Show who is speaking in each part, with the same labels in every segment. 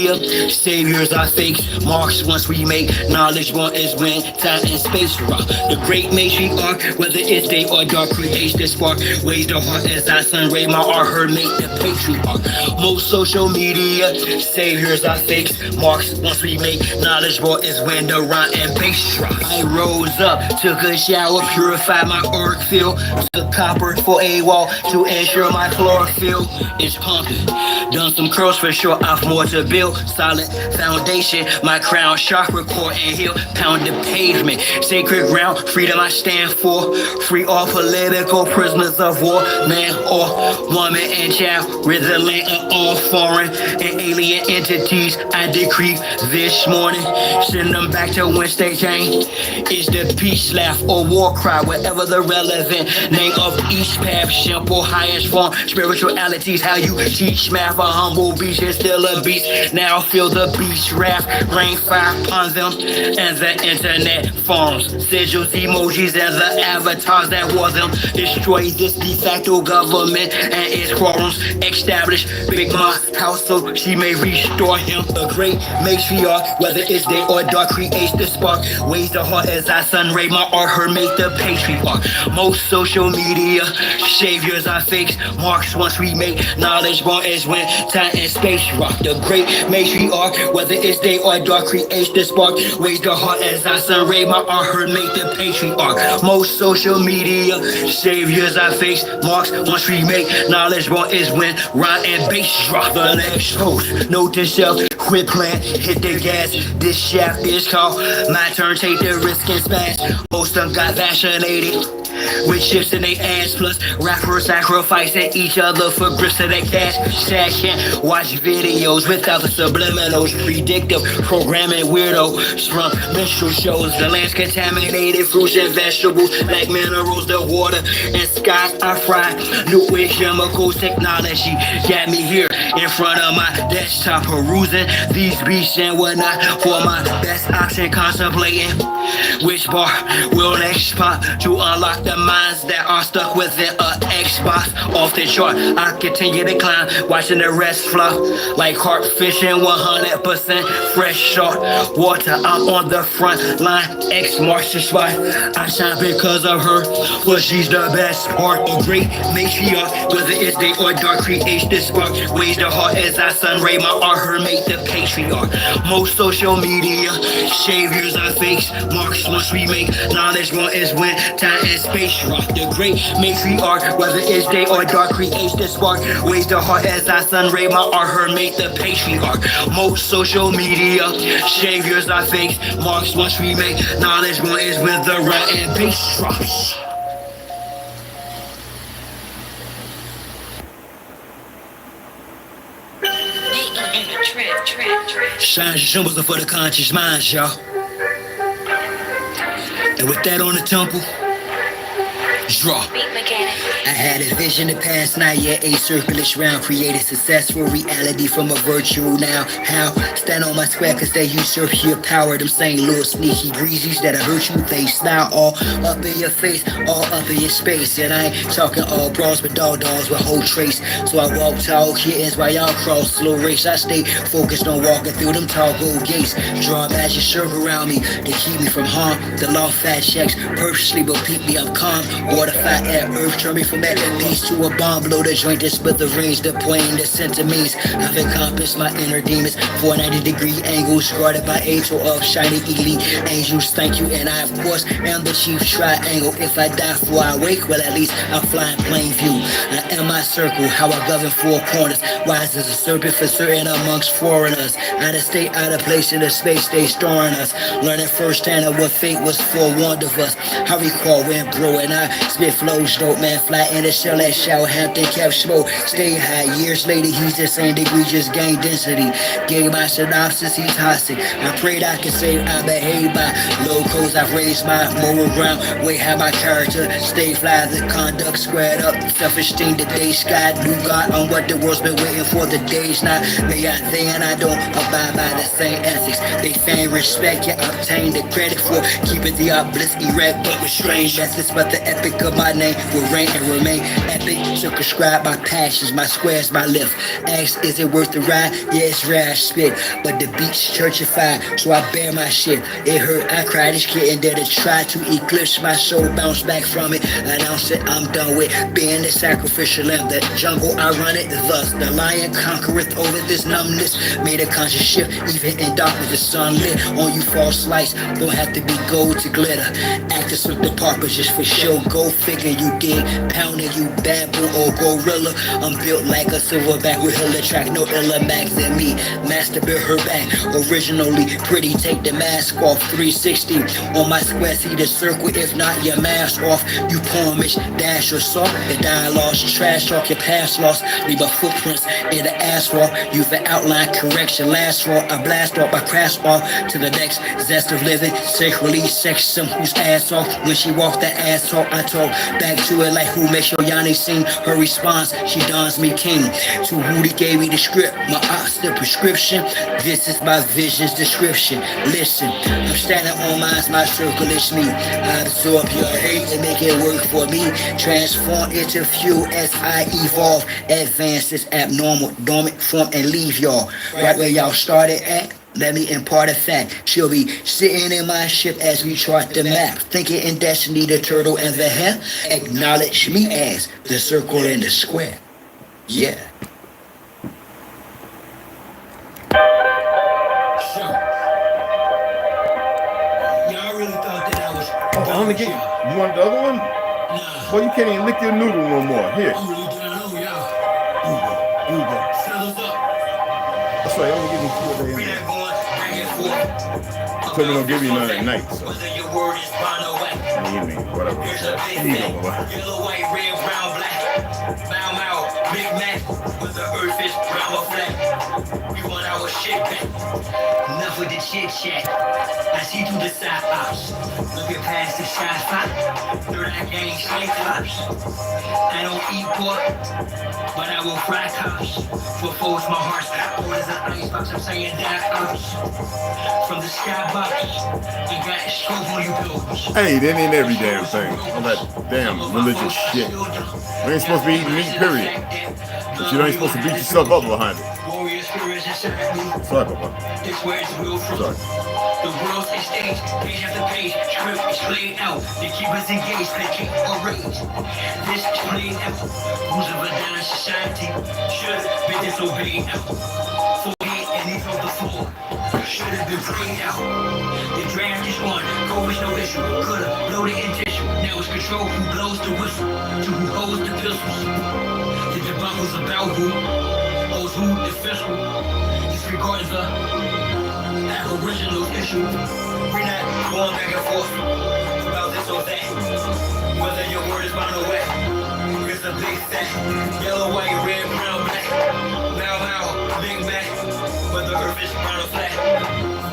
Speaker 1: media. Saviors are fakes, marks once we make. Knowledge one is when time and space rock. The great matriarch, whether it's day or dark, creates the spark. Ways the heart as I sun ray my art, her make the patriarch. Most social media, saviors are fakes, marks once we make. Knowledge one is when the rhyme and bass rock. I rose up, took a shower, purified my auric field. The copper for a wall to ensure my chlorophyll is pumping. Done some curls for sure, I've more to build. Solid foundation, my crown, chakra, core, and heel. Pound the pavement, sacred ground, freedom I stand for. Free all political prisoners of war, man or woman and child. Rid the land of all foreign and alien entities. I decree this morning, send them back to whence they came. Is the peace laugh or war cry, whatever the relevant name of each path. Simple, highest form, spiritualities. How you teach math, a humble beach is still a beast. Now feel the beach raft, rain fire upon them, and the internet forms, sigils, emojis, and the avatars that wore them. Destroy this de facto government and its quorums. Establish Big Ma's house so she may restore him. A great matriarch, whether it's day or dark, creates the spark. Ways the heart as I sun ray my art, her make the patriarch. Most social media, saviors are fakes, marks once we make. Knowledge born is when time and space rock. The great matriarch, whether it's day or dark, creates the spark. Ways the heart as I sun ray my art, her make the patriarch. Most social media, saviors are fakes, marks once we make. Knowledge born is when rhyme and bass drop. The next host, note to self, quit playing, hit the gas. This shaft is called my turn, take the risk and smash. Most of them got vaccinated with chips in their ass, plus rappers sacrificing each other for grips of their cash. Sad can't watch videos without the subliminals. Predictive programming weirdos from minstrel shows. The land's contaminated, fruits and vegetables like minerals, the water and skies I fry. New with chemicals, technology got me here in front of my desktop, perusing these beats and whatnot for my best option, contemplating which bar will next pop to unlock the minds that are stuck within a Xbox off the chart. I continue to climb, watching the rest flop like carp fishing, 100% fresh salt water. I'm on the front line, X marks the spot. I shine because of her, but she's the best part. A great matriarch, whether it's day or dark, creates the spark. Ways the heart as I sun ray my art, her make the patriarch. Most social media, saviors are fakes, marks once we make. Knowledge one is when time and space rock. The great matriarch, whether it's day or dark, creates the spark. Ways the heart as I sun ray my art, her make the patriarch. Most social media, saviors are fakes, marks once we make. Knowledge one is when the rhyme and bass drops. Shine symbols are for the conscious minds, y'all. And with that on the temple, draw. I had a vision the past night, yeah, a circulus round. Created successful reality from a virtual now. How? Stand on my square cause they usurp your power. Them same little sneaky breezies that'll hurt you. They smile all up in your face, all up in your space. And I ain't talking all bras but dolls with whole trace. So I walk tall kittens while y'all cross slow race. I stay focused on walking through them tall gold gates. Draw a magic circle around me to keep me from harm. The law fat checks purposely will keep me up calm. Water fight at earth, turn me from at peace to a bomb, blow the joint, this with the range, the point, the centimeters. I've encompassed my inner demons, 490-degree angles, guarded by angel of shiny elite angels. Thank you, and I of course am the chief triangle. If I die before I wake, well at least I'm flying plain view. I am my circle, how I govern four corners, wise as a serpent for certain amongst foreigners. Out of state, out of place in the space they storing us, learning firsthand of what fate was forewarned of us. I recall when bro and I spit flows dope, man, fly in the shell at Southampton, kept smoke, stay high. Years later, he's the same degree, just gained density. Gave my synopsis, he's toxic. I prayed I could say I behave by locals. I've raised my moral ground, way how my character stay fly. The conduct squared up, self-esteem, the day sky. New God on what the world's been waiting for, the days not. May I think and I don't abide by the same ethics. They fame respect, you obtain the credit for keeping the obelisk erect, but with strange methods. But the epic of my name will reign and remain epic, circumscribed by passions, my squares, my lift. Ask, is it worth the ride? Yeah, it's rash spit, but the beat's churchified, so I bear my shit. It hurt, I cried, this kid, and dare to try to eclipse my soul, bounce back from it, announce that I'm done with being the sacrificial lamb. The jungle, I run it, thus the lion conquereth over this numbness. Made a conscious shift, even in darkness, the sun lit on you, false lights. Don't have to be gold to glitter. Actors with the purpose just for show. Go figure, you dig, pounding you baboon or gorilla. I'm built like a silverback with hella track, no illa max than me. Master built her back, originally pretty. Take the mask off, 360 on my square. See the circle, if not your mask off. You poemish, dash your salt. The dialogue's trash talk, your past lost. Leave a footprints in the asphalt. You've an outline correction, last for a blast off. I crash off to the next zest of living. Sacredly sex some whose ass off. When she walked that ass off, I told back to it like who makes your Yanni sing. Her response, she dons me king. To who they gave me the script, my ops the prescription. This is my vision's description. Listen, I'm standing on mine, my circle is me. I absorb your hate and make it work for me. Transform into fuel as I evolve. Advance this abnormal, dormant form and leave y'all right where y'all started at. Let me impart a fact. She'll be sitting in my ship as we chart the map. Thinking in destiny, the turtle and the hare. Acknowledge me as the circle and the square. Yeah. Y'all really thought that I was...
Speaker 2: I'm gonna get you. You want the other one?
Speaker 1: Nah.
Speaker 2: Well, you can't even lick your noodle no more. Here.
Speaker 1: I'm really down low, y'all.
Speaker 2: Here you go.
Speaker 1: Fellas up.
Speaker 2: That's right. I'm gonna give you 2 a day.
Speaker 1: We not going back and forth.
Speaker 2: So we don't give you none at night. So.
Speaker 1: Whether your word is fine or wet.
Speaker 2: In the evening, whatever.
Speaker 1: Here's a big
Speaker 2: Here you go,
Speaker 1: Mac.
Speaker 2: boy.
Speaker 1: Yellow, white, red, brown, black. Bow, bow, Big Mac. With the earth is round or flat. We want our shit back. Enough with the chit chat. I see through the side ops. Looking past the shy spot. Third eye gang cyclops. I don't eat pork, but I will fry cops. For foes, my heart's cold as an icebox. I'm saying that ops. From the skybox, you got scope on you bills.
Speaker 2: Hey, that ain't every damn thing. All that damn religious shit. You ain't supposed to be eating meat, period. But you ain't supposed to beat yourself up behind it. Sorry, Papa. Sorry.
Speaker 1: The world's a stage, page after page, script is played out. They keep us engaged, they keep our rage. This is played out. Rules of a dying society should be disobeyed out. Forget and leave on the floor. Should have been prayed out. The draft is on, go is no issue. Could've blown it in tissue. Now it's control who blows the whistle, to who holds the pistols. The debacle's about who owes who the fiscal. Disregard the original issue. We're not going back and forth about this or that. Whether your word is mine or wet. It's a big fat yellow, white, red, brown, black. Now, Big Mac. Whether earth is brown or flat.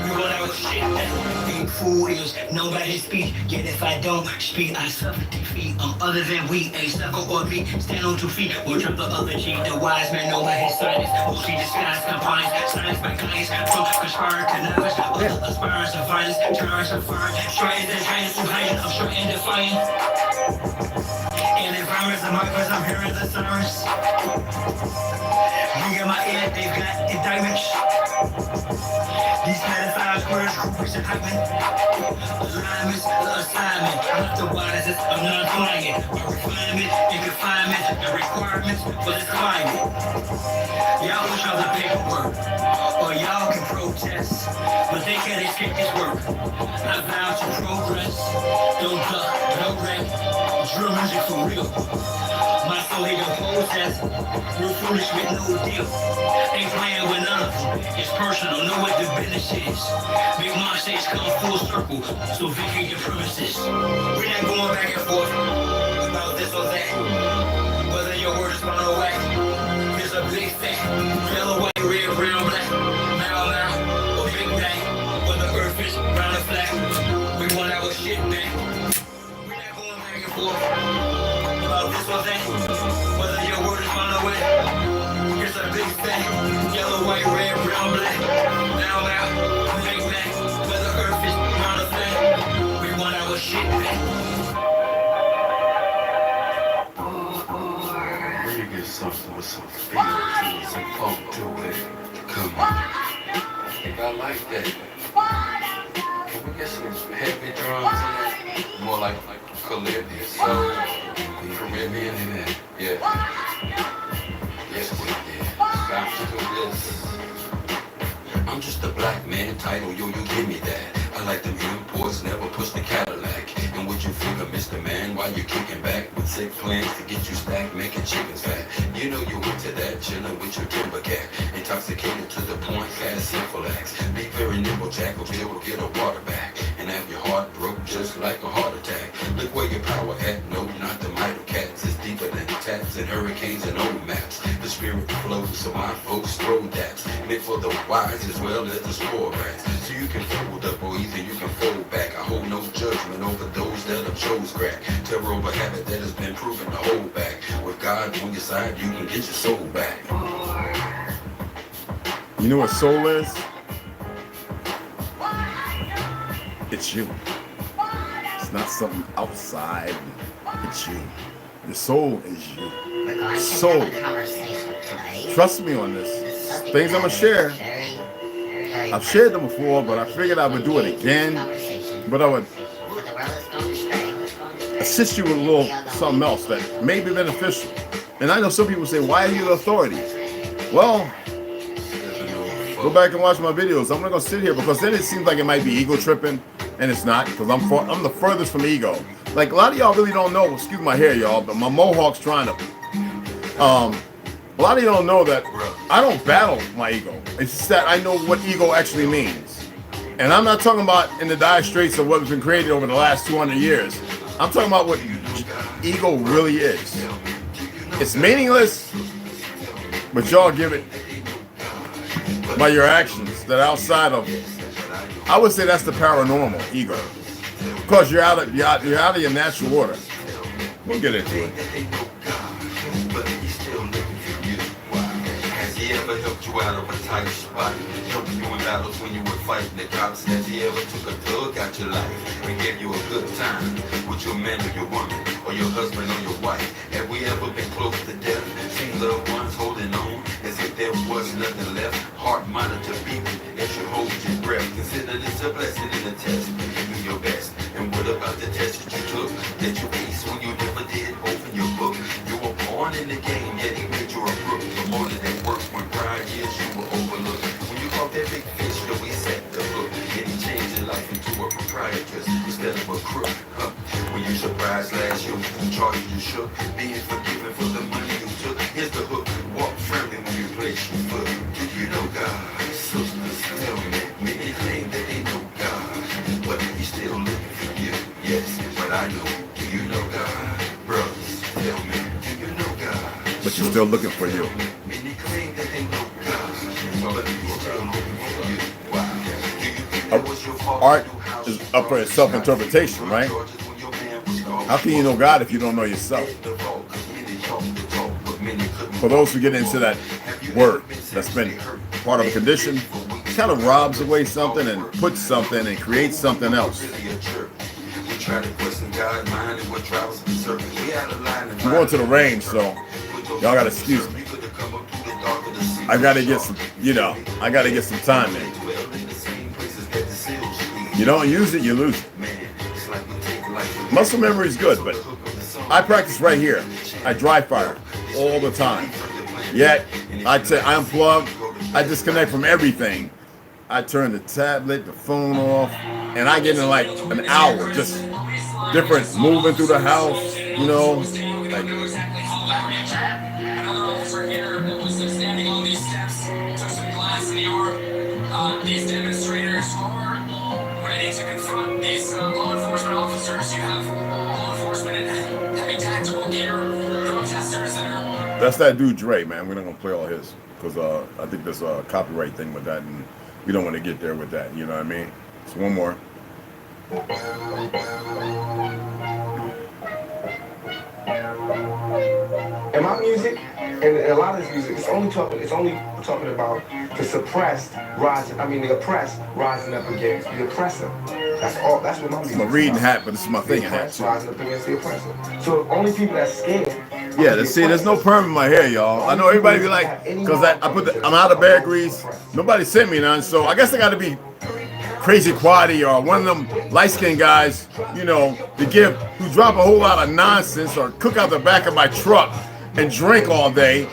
Speaker 1: We want our shit back. Being fool is known by his speech. Yet if I don't speak, I suffer defeat. Other than we, a sucker or me, stand on 2 feet or trip the other cheek. The wise man know by his silence. Mostly disguised compliance. Science by clients. From conspiring to knowledge. Other aspirants of violence. Terrorists of fire. Trying to hide to hide. I'm sure and defiant. And environments and markers, I'm hearing the sirens. Me in my ear, they've got indictments. These pedophiles, squares, groupies, and hyping. Alignments, the assignment. I'm not the wisest, I'm not applying. My refinement and confinement, the requirements for this climate. Y'all push all the paperwork, or y'all can protest, but they can't escape this work. I vow to progress, don't duck, no wreck. Drill music for real. My soul hate the protest. Real foolish with no deal. Ain't playing with none of them. It's personal, know what the business is. Big monsters come full circle, so vacate your premises. We're not going back and forth about this or that. Whether your word is mine or whack. Here's a big thing. Yellow, white, red, brown, black. Now, or Big Bang. Whether earth is round or flat. We want our shit back. We're not going back and forth about this or that. Whether your word is mine or whack. Here's a big thing. Yellow, white, red, brown, black. Now, Big Bang. Whether earth is round or flat. We want our shit back.
Speaker 3: think I like that. Can we get some heavy drums in that? More like Caribbean, so Caribbean in that. Yeah. Yes, we did. Bounce to this. I'm just a black man title, yo, you give me that. I like them imports, never push the Cadillac. And what you figure, Mr. Man, while you kicking back with sick plans to get you stacked, making chickens fat. You know you into that, chilling with your timber cat. Intoxicated to the point, fast, sinful acts. Be very nimble, jack, or get a water back. And have your heart broke just like a heart attack. Look where your power at, no, not the mighty cats. It's deeper than tats and hurricanes and old maps. The spirit flows, so my folks throw daps. Meant for the wise as well as the spoiled rats. So you can fold up or either you can fold back. I hold no judgment over those that have chose crack. Terror over habit that has been proven to hold back. With God on your side, you can get your soul back.
Speaker 2: You know what soul is? It's you. It's not something outside. It's you. Your soul is you. Soul. Trust me on this. Things I'm gonna share. I've shared them before, but I figured I would do it again. But I would assist you with a little something else that may be beneficial. And I know some people say, why are you the authority? Well, go back and watch my videos. I'm not gonna sit here because then it seems like it might be ego tripping, and it's not, because I'm the furthest from ego. Like a lot of y'all really don't know. Excuse my hair, y'all, but my mohawk's trying to. A lot of you don't know that I don't battle my ego. It's just that I know what ego actually means. And I'm not talking about in the dire straits of what's been created over the last 200 years. I'm talking about what ego really is. It's meaningless, but y'all give it by your actions that outside of, I would say that's the paranormal ego. Because you're out of your natural order. We'll get into it.
Speaker 3: He ever helped you out of a tight spot? Helped you in battles when you were fighting the cops? Has he ever took a tug out your life and gave you a good time with your man or your woman or your husband or your wife? Have we ever been close to death? Seen loved ones holding on as if there was nothing left? Heart monitor beating as you hold your breath. Consider this a blessing and a test. And do your best. And what about the test that you took? That you faced when you never did open your book? You were born in the game, yet he made you a crook. For more than that work, when prior years you were overlooked. When you caught that big fish, yo, we set the hook. And he changed your life into a proprietress instead of a crook. When you surprised last year, you charged you shook. Being forgiven for the money you took. Here's the hook. Walk friendly when you place your foot. Do you know God? Sisters tell me many claim that they know God, but he's still looking for you. Yes, but I know. Do you know God? Brothers, tell me. Do you know God?
Speaker 2: But you're still looking for you.
Speaker 3: Many claim that they know God, but he's still looking for you. Wow. Do you think that was your fault?
Speaker 2: Art is up for self-interpretation, right? How can you know God if you don't know yourself? For those who get into that word that's been part of a condition, it kind of robs away something and puts something and creates something else. I'm going to the range, so y'all gotta excuse me. I gotta get some, I gotta get some time in. You don't use it, you lose it. Muscle memory is good, but I practice right here. I dry fire all the time. Yet, I unplug, I disconnect from everything. I turn the tablet, the phone off, and I get in like an hour, just different, moving through the house, like,
Speaker 1: these demonstrators are ready to confront these law enforcement officers. You have law enforcement in heavy tactical gear, protesters that are...
Speaker 2: That's that dude Dre, man. We're not gonna play all his because I think there's a copyright thing with that, and we don't want to get there with that. You know what I mean? So one more.
Speaker 4: And my music, and a lot of this music, it's only talking about the suppressed rising. The oppressed rising up against the oppressor. That's all. That's what my music.
Speaker 2: I'm a reading hat, but this is my thinking hat too.
Speaker 4: Rising up against the oppressor. So only people that's scared
Speaker 2: Yeah, see, there's no perm in my hair, y'all. I know everybody be like, because I'm out of bear grease. Nobody sent me none, so I guess I got to be crazy quality or one of them light-skinned guys, you know, who drop a whole lot of nonsense or cook out the back of my truck and drink all day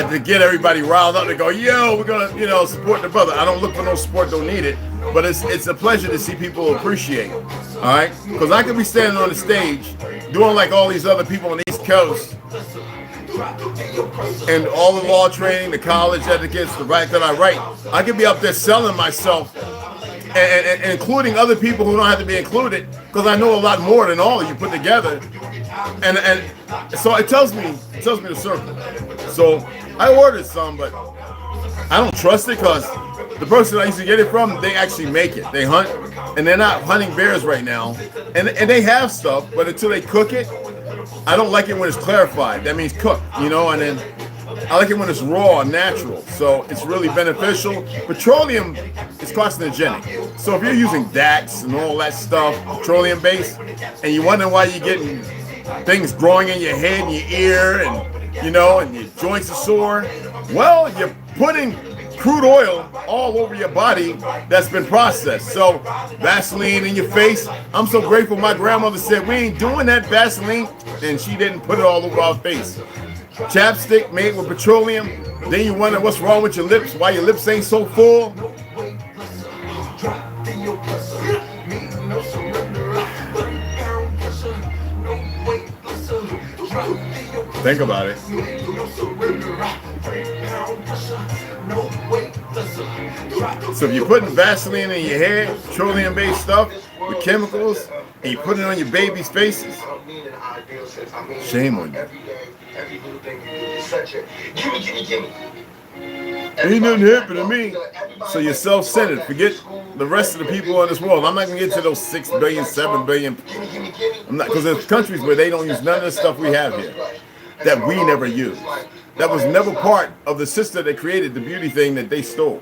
Speaker 2: to get everybody riled up to go, yo, we're gonna, you know, support the brother. I don't look for no support, don't need it, but it's a pleasure to see people appreciate. All right, because I could be standing on the stage doing like all these other people on the East Coast and all the law training, the college etiquettes, the right that I write. I could be up there selling myself and including other people who don't have to be included because I know a lot more than all of you put together. And so it tells me the circle. So I ordered some, but I don't trust it because the person I used to get it from, they actually make it. They hunt, and they're not hunting bears right now. And they have stuff, but until they cook it, I don't like it when it's clarified. That means cooked, you know, and then I like it when it's raw and natural. So it's really beneficial. Petroleum is carcinogenic. So if you're using DAX and all that stuff, petroleum based, and you wonder why you're getting things growing in your head and your ear and, you know, and your joints are sore, well, you're putting crude oil all over your body that's been processed. So Vaseline in your face. I'm so grateful my grandmother said we ain't doing that Vaseline, and she didn't put it all over our face. Chapstick made with petroleum. Then you wonder what's wrong with your lips, why your lips ain't so full. Think about it. So if you're putting Vaseline in your hair, petroleum-based stuff with chemicals, and you put it on your baby's faces, shame on you. Ain't nothing happened to me. So you're self-centered. Forget the rest of the people in this world. I'm not gonna get to those 6 billion, 7 billion. I'm not, because there's countries where they don't use none of the stuff we have here that we never used. That was never part of the system that created the beauty thing that they stole.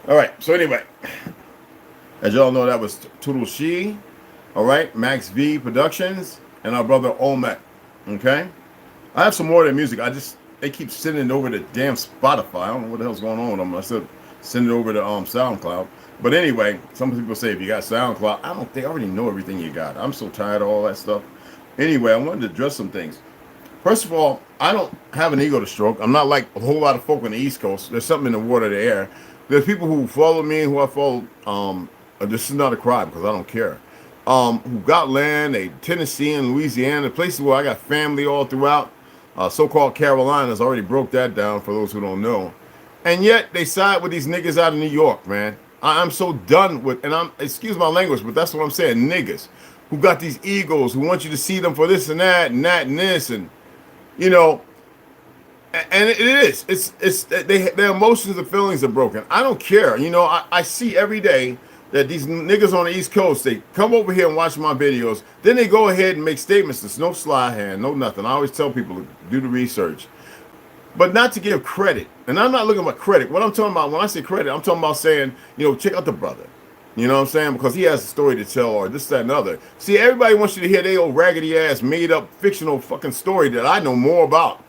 Speaker 2: All right, so anyway, as y'all know, that was ToLU'S, all right, Max V Productions, and our brother Olmec, okay? I have some more of their music. They keep sending it over to damn Spotify. I don't know what the hell's going on with them. I said send it over to SoundCloud. But anyway, some people say if you got SoundCloud, they already know everything you got. I'm so tired of all that stuff. Anyway, I wanted to address some things. First of all, I don't have an ego to stroke. I'm not like a whole lot of folk on the East Coast. There's something in the water, the air. There's people who follow me, who I follow. This is not a crime because I don't care. Who got land, Tennessee and Louisiana, places where I got family all throughout. So-called Carolinas, already broke that down for those who don't know. And yet they side with these niggas out of New York, man. I'm so done with, and excuse my language, but that's what I'm saying, niggas who got these egos, who want you to see them for this and that and that and this, and you know, and it is. Their emotions and feelings are broken. I don't care. You know, I see every day that these niggas on the East Coast, they come over here and watch my videos. Then they go ahead and make statements. There's no sly hand, no nothing. I always tell people to do the research. But not to give credit. And I'm not looking for credit. What I'm talking about, when I say credit, I'm talking about saying, you know, check out the brother. You know what I'm saying? Because he has a story to tell or this, that, and other. See, everybody wants you to hear their old raggedy ass, made up, fictional fucking story that I know more about.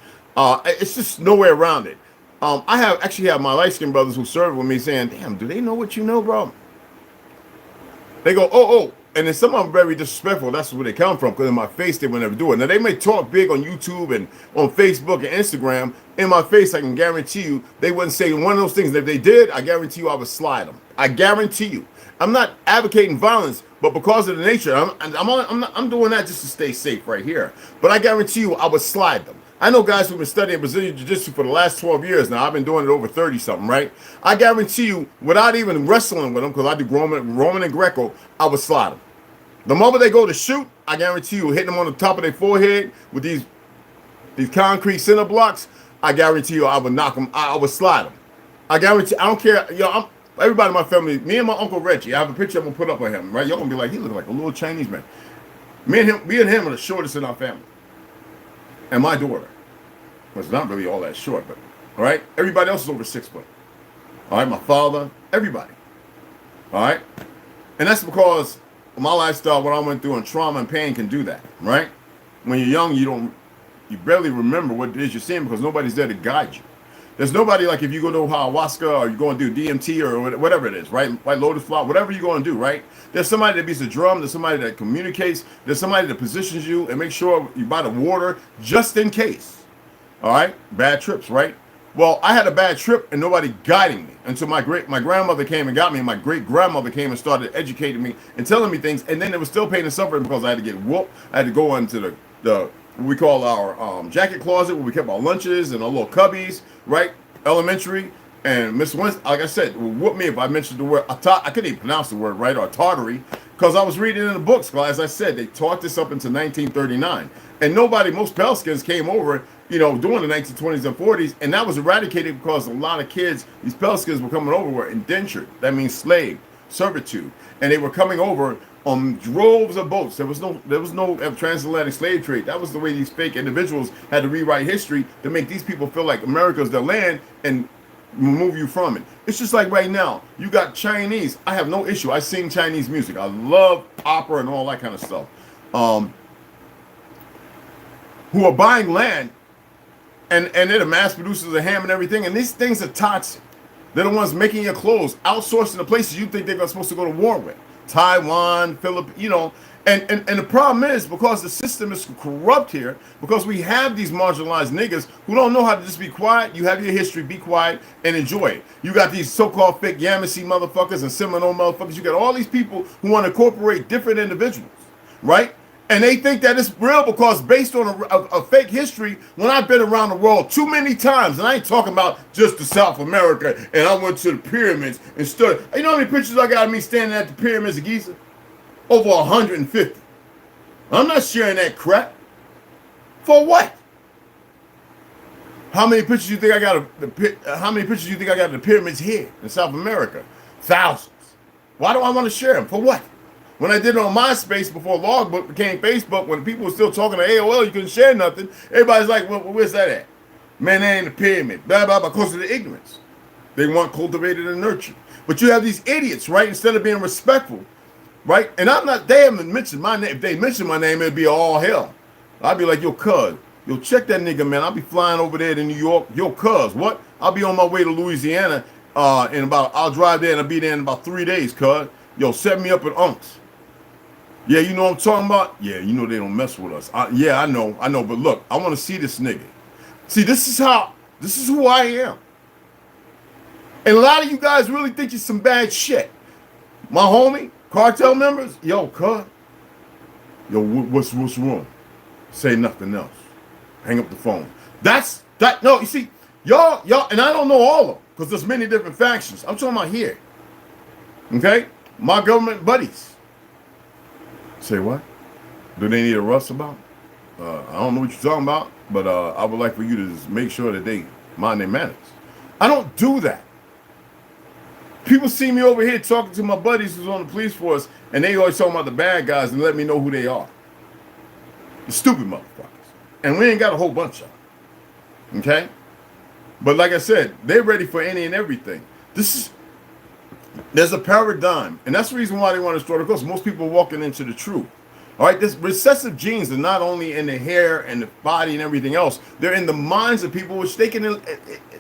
Speaker 2: It's just nowhere around it. I actually have my light-skinned brothers who serve with me saying, damn, do they know what you know, bro? They go, oh, and then some of them very disrespectful. That's where they come from, because in my face, they would never do it. Now, they may talk big on YouTube and on Facebook and Instagram. In my face, I can guarantee you, they wouldn't say one of those things. If they did, I guarantee you I would slide them. I guarantee you. I'm not advocating violence, but because of the nature, I'm doing that just to stay safe right here. But I guarantee you I would slide them. I know guys who've been studying Brazilian Jiu-Jitsu for the last 12 years now. I've been doing it over 30-something, right? I guarantee you, without even wrestling with them, because I do Roman and Greco, I would slide them. The moment they go to shoot, I guarantee you, hitting them on the top of their forehead with these concrete center blocks, I guarantee you I would knock them, I would slide them. I guarantee, I don't care, yo, everybody in my family, me and my Uncle Reggie, I have a picture I'm going to put up of him, right? Y'all going to be like, he looks like a little Chinese man. Me and him are the shortest in our family. And my daughter. it's not really all that short, but all right. Everybody else is over 6 foot. All right, my father, everybody. All right, and that's because my lifestyle, what I went through, and trauma and pain can do that. Right? When you're young, you barely remember what it is you're seeing because nobody's there to guide you. There's nobody like if you go to ayahuasca or you go and do DMT or whatever it is, right? White lotus flower, whatever you're going to do, right? There's somebody that beats the drum. There's somebody that communicates. There's somebody that positions you and make sure you buy the water just in case. All right? Bad trips, right? Well, I had a bad trip and nobody guiding me until my grandmother came and got me. And my great grandmother came and started educating me and telling me things. And then it was still pain and suffering because I had to get whooped. I had to go into the what we call our jacket closet where we kept our lunches and our little cubbies, right? Elementary. And Miss Winston, like I said, whoop me if I mentioned the word, I couldn't even pronounce the word right, or tartary, because I was reading in the books. As I said, they taught this up into 1939. And most pale skins came over, during the 1920s and 40s, and that was eradicated because a lot of kids, these pale skins were coming over, were indentured. That means slave, servitude. And they were coming over on droves of boats. There was no transatlantic slave trade. That was the way these fake individuals had to rewrite history to make these people feel like America is their land and remove you from it. It's just like right now, you got Chinese. I have no issue. I sing Chinese music. I love opera and all that kind of stuff. Who are buying land and they're the mass producers of ham and everything. And these things are toxic. They're the ones making your clothes, outsourcing the places you think they're supposed to go to war with. Taiwan, Philippines, and the problem is because the system is corrupt here, because we have these marginalized niggas who don't know how to just be quiet. You have your history, be quiet and enjoy it. You got these so-called fake Yamasee motherfuckers and Seminole motherfuckers. You got all these people who want to incorporate different individuals, right? And they think that it's real because based on a fake history, when I've been around the world too many times, and I ain't talking about just the South America, and I went to the pyramids and stood. You know how many pictures I got of me standing at the pyramids of Giza? Over 150. I'm not sharing that crap. For what? How many pictures you think I got of the pyramids here in South America? Thousands. Why do I want to share them? For what? When I did it on MySpace before Logbook became Facebook, when people were still talking to AOL, you couldn't share nothing. Everybody's like, well, where's that at? Man, they ain't a pyramid. Blah, blah, blah, because of the ignorance. They want cultivated and nurtured. But you have these idiots, right? Instead of being respectful, right? And they haven't mentioned my name. If they mention my name, it'd be all hell. I'd be like, yo, cuz. Yo, check that nigga, man. I'll be flying over there to New York. Yo, cuz, what? I'll be on my way to Louisiana I'll drive there and I'll be there in about 3 days, cuz. Yo, set me up at Unks. Yeah, you know what I'm talking about? Yeah, you know they don't mess with us. Yeah, I know. But look, I want to see this nigga. See, this is who I am. And a lot of you guys really think you're some bad shit. My homie, cartel members, yo, cuz. Yo, what's wrong? Say nothing else. Hang up the phone. No, you see, y'all, and I don't know all of them, because there's many different factions. I'm talking about here. Okay? My government buddies. Say what? Do they need a Russ about? I don't know what you're talking about, but I would like for you to just make sure that they mind their manners. I don't do that. People see me over here talking to my buddies who's on the police force, and they always talking about the bad guys and let me know who they are. The stupid motherfuckers. And we ain't got a whole bunch of them. Okay? But like I said, they're ready for any and everything. There's a paradigm, and that's the reason why they want to destroy the coast. Most people are walking into the truth. All right, this recessive genes are not only in the hair and the body and everything else, they're in the minds of people, which they can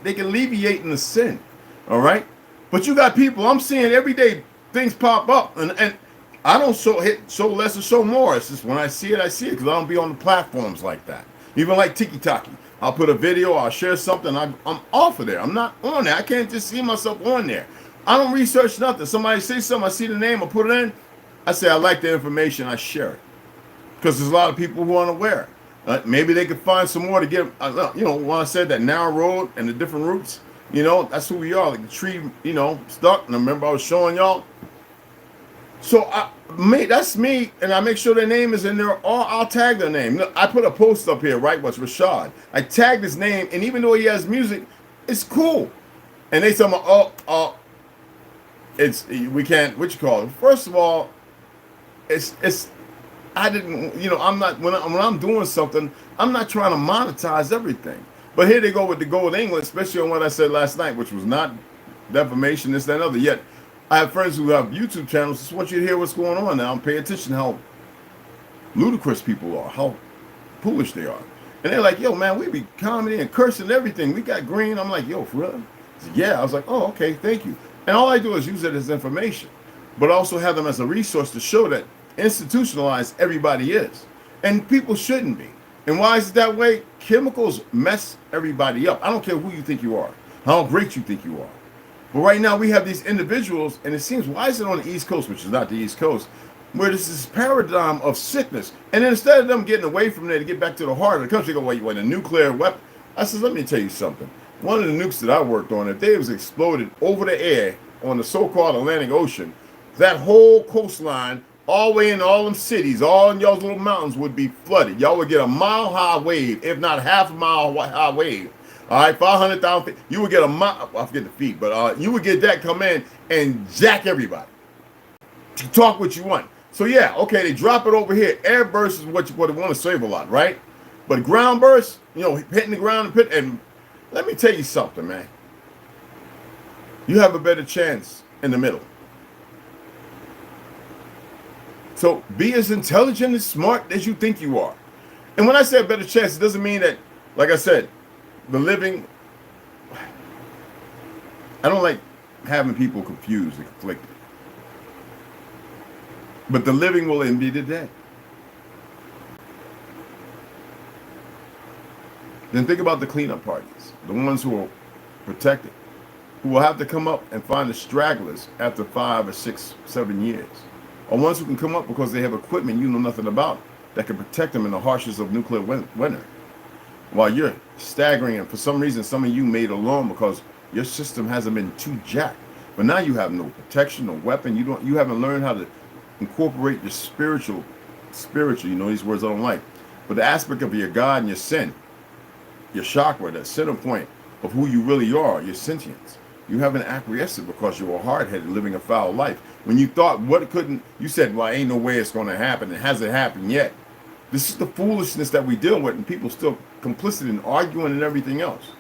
Speaker 2: alleviate in the sin. All right, but you got people, I'm seeing every day things pop up, and I don't show less and show more. It's just when I see it, because I don't be on the platforms like that. Even like Tiki Taki, I'll put a video, I'll share something, I'm off of there. I'm not on there. I can't just see myself on there. I don't research nothing. Somebody say something, I see the name, I put it in. I say I like the information, I share it. Because there's a lot of people who aren't aware. Maybe they could find some more to get, when I said that narrow road and the different routes, that's who we are. Like the tree, stuck. And I remember I was showing y'all. So that's me, and I make sure their name is in there, or I'll tag their name. I put a post up here, right? What's Rashad? I tagged his name, and even though he has music, it's cool. And they tell me, we can't, what you call it? First of all, I'm not, when I'm doing something, I'm not trying to monetize everything. But here they go with the gold England, especially on what I said last night, which was not defamation, this, that, and other. Yet I have friends who have YouTube channels. Just want you to hear what's going on now and pay attention how ludicrous people are, how foolish they are. And they're like, yo, man, we be comedy and cursing and everything. We got green. I'm like, yo, for real? Said, yeah. I was like, oh, okay, thank you. And all I do is use it as information, but also have them as a resource to show that institutionalized everybody is. And people shouldn't be. And why is it that way? Chemicals mess everybody up. I don't care who you think you are, how great you think you are. But right now we have these individuals, and it seems, why is it on the East Coast, which is not the East Coast, where this is paradigm of sickness. And then instead of them getting away from there to get back to the heart of the country, they go, wait, a nuclear weapon? I said, let me tell you something. One of the nukes that I worked on, if they was exploded over the air on the so-called Atlantic Ocean, that whole coastline, all the way in all them cities, all in y'all's little mountains would be flooded. Y'all would get a mile-high wave, if not half a mile-high wave. All right, 500,000 feet. You would get a mile, I forget the feet, but you would get that come in and jack everybody. Talk what you want. So yeah, okay, they drop it over here. Air burst is what they want to save a lot, right? But ground burst, you know, hitting the ground and let me tell you something, man. You have a better chance in the middle. So be as intelligent and smart as you think you are. And when I say a better chance, it doesn't mean that, like I said, the living, I don't like having people confused and conflicted. But the living will envy the dead. Then think about the cleanup parties, the ones who are protected, who will have to come up and find the stragglers after 5 or 6, 7 years, or ones who can come up because they have equipment you know nothing about that can protect them in the harshness of nuclear winter. While you're staggering, and for some reason, some of you made alone because your system hasn't been too jacked. But now you have no protection, no weapon. You haven't learned how to incorporate your spiritual, you know these words I don't like, but the aspect of your God and your sin, your chakra, that center point of who you really are, your sentience. You haven't acquiesced because you were hard-headed, living a foul life. When you thought you said, well, ain't no way it's going to happen. It hasn't happened yet. This is the foolishness that we deal with, and people still complicit in arguing and everything else.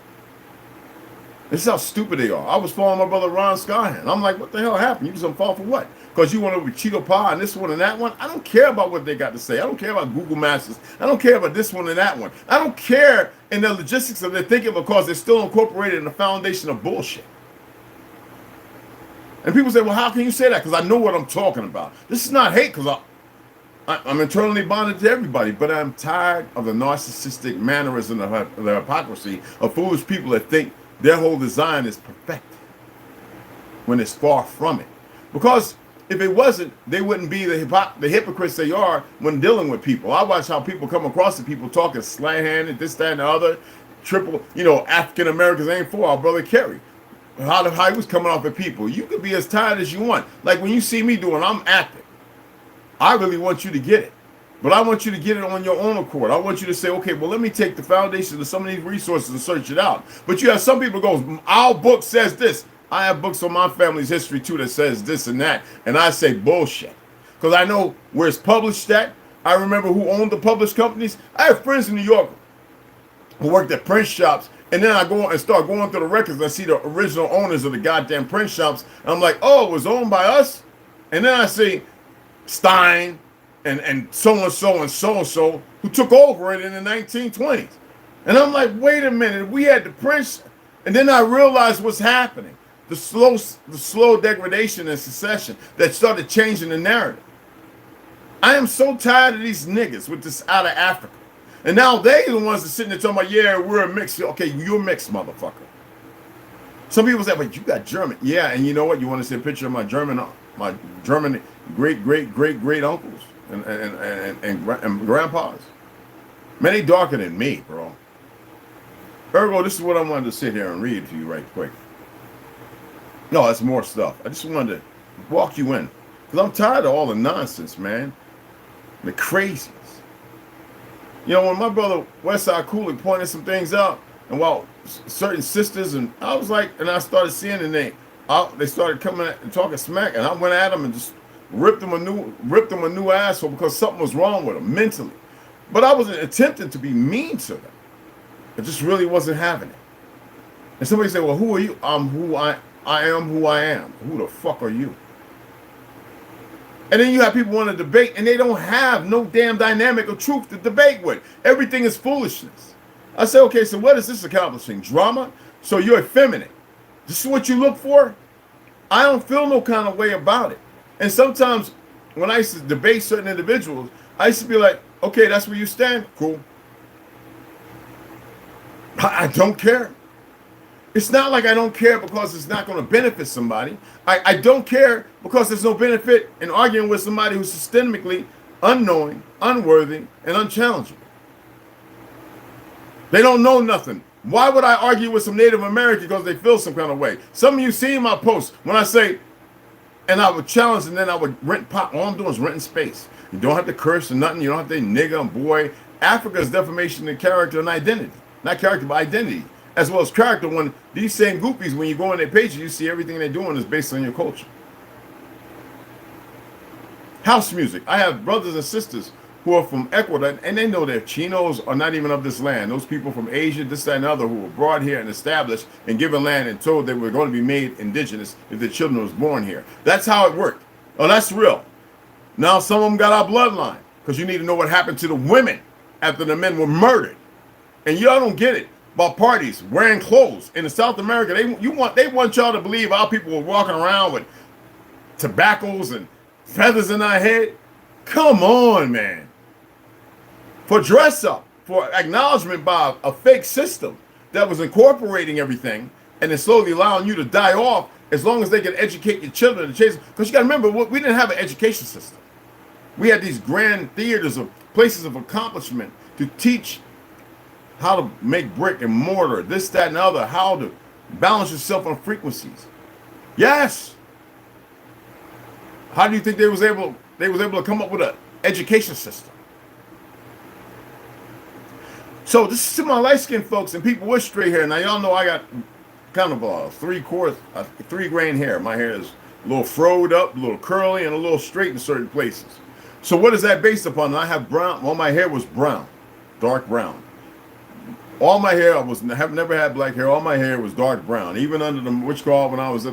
Speaker 2: This is how stupid they are. I was following my brother Ron Skyhand. I'm like, what the hell happened? You was on fall for what? Because you went over Cheeto Pie and this one and that one? I don't care about what they got to say. I don't care about Google Masters. I don't care about this one and that one. I don't care in the logistics of their thinking because they're still incorporated in the foundation of bullshit. And people say, well, how can you say that? Because I know what I'm talking about. This is not hate because I'm internally bonded to everybody, but I'm tired of the narcissistic mannerism of the hypocrisy of foolish people that think their whole design is perfect when it's far from it. Because if it wasn't, they wouldn't be the hypocrites they are when dealing with people. I watch how people come across the people talking slang-handed, this, that, and the other, triple, African Americans ain't for our brother Kerry. How he was coming off at people. You could be as tired as you want. Like when you see me doing, I'm acting. I really want you to get it. But I want you to get it on your own accord. I want you to say, okay, well, let me take the foundation of some of these resources and search it out. But you have some people who go, our book says this. I have books on my family's history, too, that says this and that. And I say bullshit. Because I know where it's published at. I remember who owned the published companies. I have friends in New York who worked at print shops. And then I go and start going through the records and I see the original owners of the goddamn print shops. And I'm like, oh, it was owned by us? And then I see Stein and so-and-so and so-and-so who took over it in the 1920s. And I'm like, wait a minute, we had the prints. And then I realized what's happening. The slow degradation and secession that started changing the narrative. I am so tired of these niggas with this out of Africa. And now they the ones that sitting there talking about, yeah, we're a mix. Okay, you're a mixed motherfucker. Some people say, but you got German. Yeah, and you know what? You want to see a picture of my German great uncles and grandpas? Man, they darker than me, bro. Ergo, this is what I wanted to sit here and read to you right quick. No, that's more stuff. I just wanted to walk you in. Because I'm tired of all the nonsense, man. The crazies. When my brother Westside Cooley pointed some things out, and while certain sisters, and I was like, and I started seeing, and they started coming and talking smack, and I went at them and just ripped them a new asshole because something was wrong with them mentally. But I wasn't attempting to be mean to them. I just really wasn't having it. And somebody said, well, who are you? I'm who I am who I am. Who the fuck are you? And then you have people want to debate, and they don't have no damn dynamic or truth to debate with. Everything is foolishness. I say, okay, so what is this accomplishing? Drama? So you're effeminate. This is what you look for? I don't feel no kind of way about it. And sometimes when I used to debate certain individuals, I used to be like, okay, that's where you stand. Cool. I don't care. It's not like I don't care because it's not going to benefit somebody. I don't care because there's no benefit in arguing with somebody who's systemically unknowing, unworthy, and unchallengeable. They don't know nothing. Why would I argue with some Native American because they feel some kind of way? Some of you see in my posts when I say, and I would challenge and then I would rent pop. All I'm doing is renting space. You don't have to curse or nothing. You don't have to say nigga and boy. Africa is defamation of character and identity. Not character, but identity. As well as character, when these same goofies, when you go on their pages, you see everything they're doing is based on your culture. House music. I have brothers and sisters who are from Ecuador, and they know that Chinos are not even of this land. Those people from Asia, this, that, and other, who were brought here and established and given land and told they were going to be made indigenous if their children was born here. That's how it worked. Oh, that's real. Now some of them got our bloodline, because you need to know what happened to the women after the men were murdered. And y'all don't get it. About parties, wearing clothes. In South America, they want y'all to believe our people were walking around with tobaccos and feathers in our head. Come on, man. For dress up, for acknowledgement by a fake system that was incorporating everything and then slowly allowing you to die off as long as they can educate your children and chase. Because you got to remember, we didn't have an education system. We had these grand theaters of places of accomplishment to teach how to make brick and mortar, this, that, and the other, how to balance yourself on frequencies. Yes. How do you think they was able to come up with an education system? So this is to my light-skinned folks and people with straight hair. Now y'all know I got kind of a 3 grain hair. My hair is a little froed up, a little curly, and a little straight in certain places. So what is that based upon? I have brown. All my hair was brown, dark brown. All my hair have never had black hair. All my hair was dark brown. Even under the witch call when I was they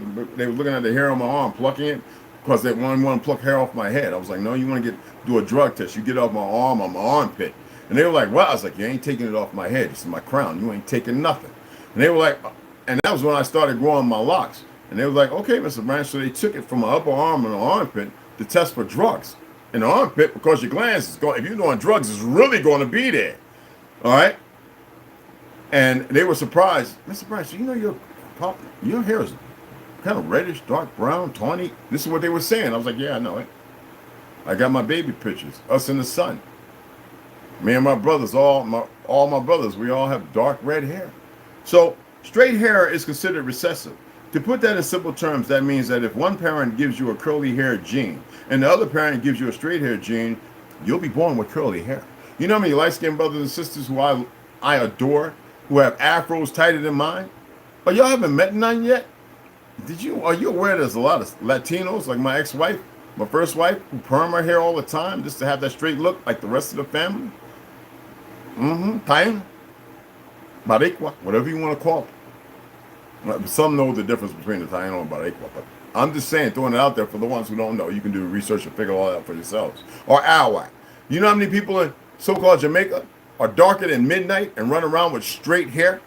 Speaker 2: were looking at the hair on my arm, plucking it, because they want to pluck hair off my head. I was like, no, you want to do a drug test. You get off my arm on my armpit. And they were like, well, I was like, you ain't taking it off my head. This is my crown. You ain't taking nothing. And they were like, and that was when I started growing my locks. And they were like, okay, Mr. Branch. So they took it from my upper arm and the armpit to test for drugs. In the armpit, because your glands is going, if you're doing drugs, it's really going to be there. All right. And they were surprised. Mr. Branch, you know your hair is kind of reddish, dark brown, tawny. This is what they were saying. I was like, yeah, I know it. I got my baby pictures, us in the sun. Me and my brothers, all my brothers, we all have dark red hair. So straight hair is considered recessive. To put that in simple terms, that means that if one parent gives you a curly haired gene and the other parent gives you a straight haired gene, you'll be born with curly hair. You know how many light-skinned brothers and sisters who I adore, who have afros tighter than mine? Oh, y'all haven't met none yet? Are you aware there's a lot of Latinos, like my ex-wife, my first wife, who perm her hair all the time just to have that straight look like the rest of the family? Taino, Baricua, whatever you want to call it. Some know the difference between the Taino and Baricua, but I'm just saying, throwing it out there for the ones who don't know. You can do research and figure all that out for yourselves. Or Arawak. You know how many people in so-called Jamaica are darker than midnight and run around with straight hair?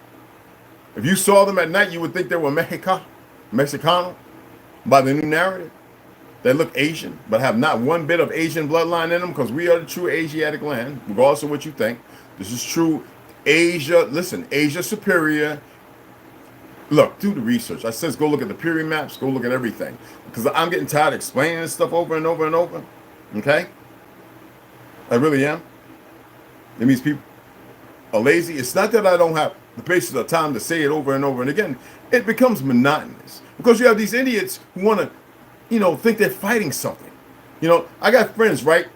Speaker 2: If you saw them at night, you would think they were Mexicano, by the new narrative. They look Asian, but have not one bit of Asian bloodline in them, because we are the true Asiatic land, regardless of what you think. This is true Asia. Listen, Asia superior. Look, do the research. I says go look at the period maps, go look at everything. Because I'm getting tired of explaining this stuff over and over and over. Okay? I really am. It means people are lazy. It's not that I don't have the patience or time to say it over and over and again. It becomes monotonous. Because you have these idiots who want to, think they're fighting something. I got friends, right,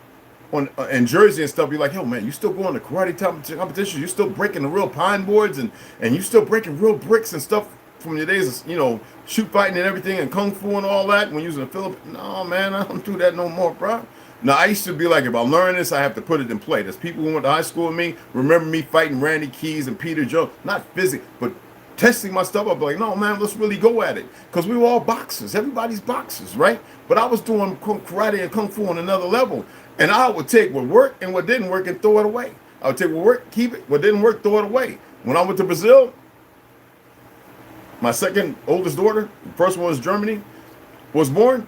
Speaker 2: in Jersey and stuff, be like, yo, man, you still going to karate competitions? You still breaking the real pine boards and you still breaking real bricks and stuff from your days of, shoot fighting and everything and kung fu and all that when you was in the Philippines? No, man, I don't do that no more, bro. Now, I used to be like, if I learn this, I have to put it in play. There's people who went to high school with me, remember me fighting Randy Keys and Peter Jones, not physically, but testing my stuff up. Like, no, man, let's really go at it. Because we were all boxers. Everybody's boxers, right? But I was doing karate and kung fu on another level. And I would take what worked and what didn't work and throw it away. I would take what worked, keep it. What didn't work, throw it away. When I went to Brazil, my second oldest daughter, the first one was Germany, was born.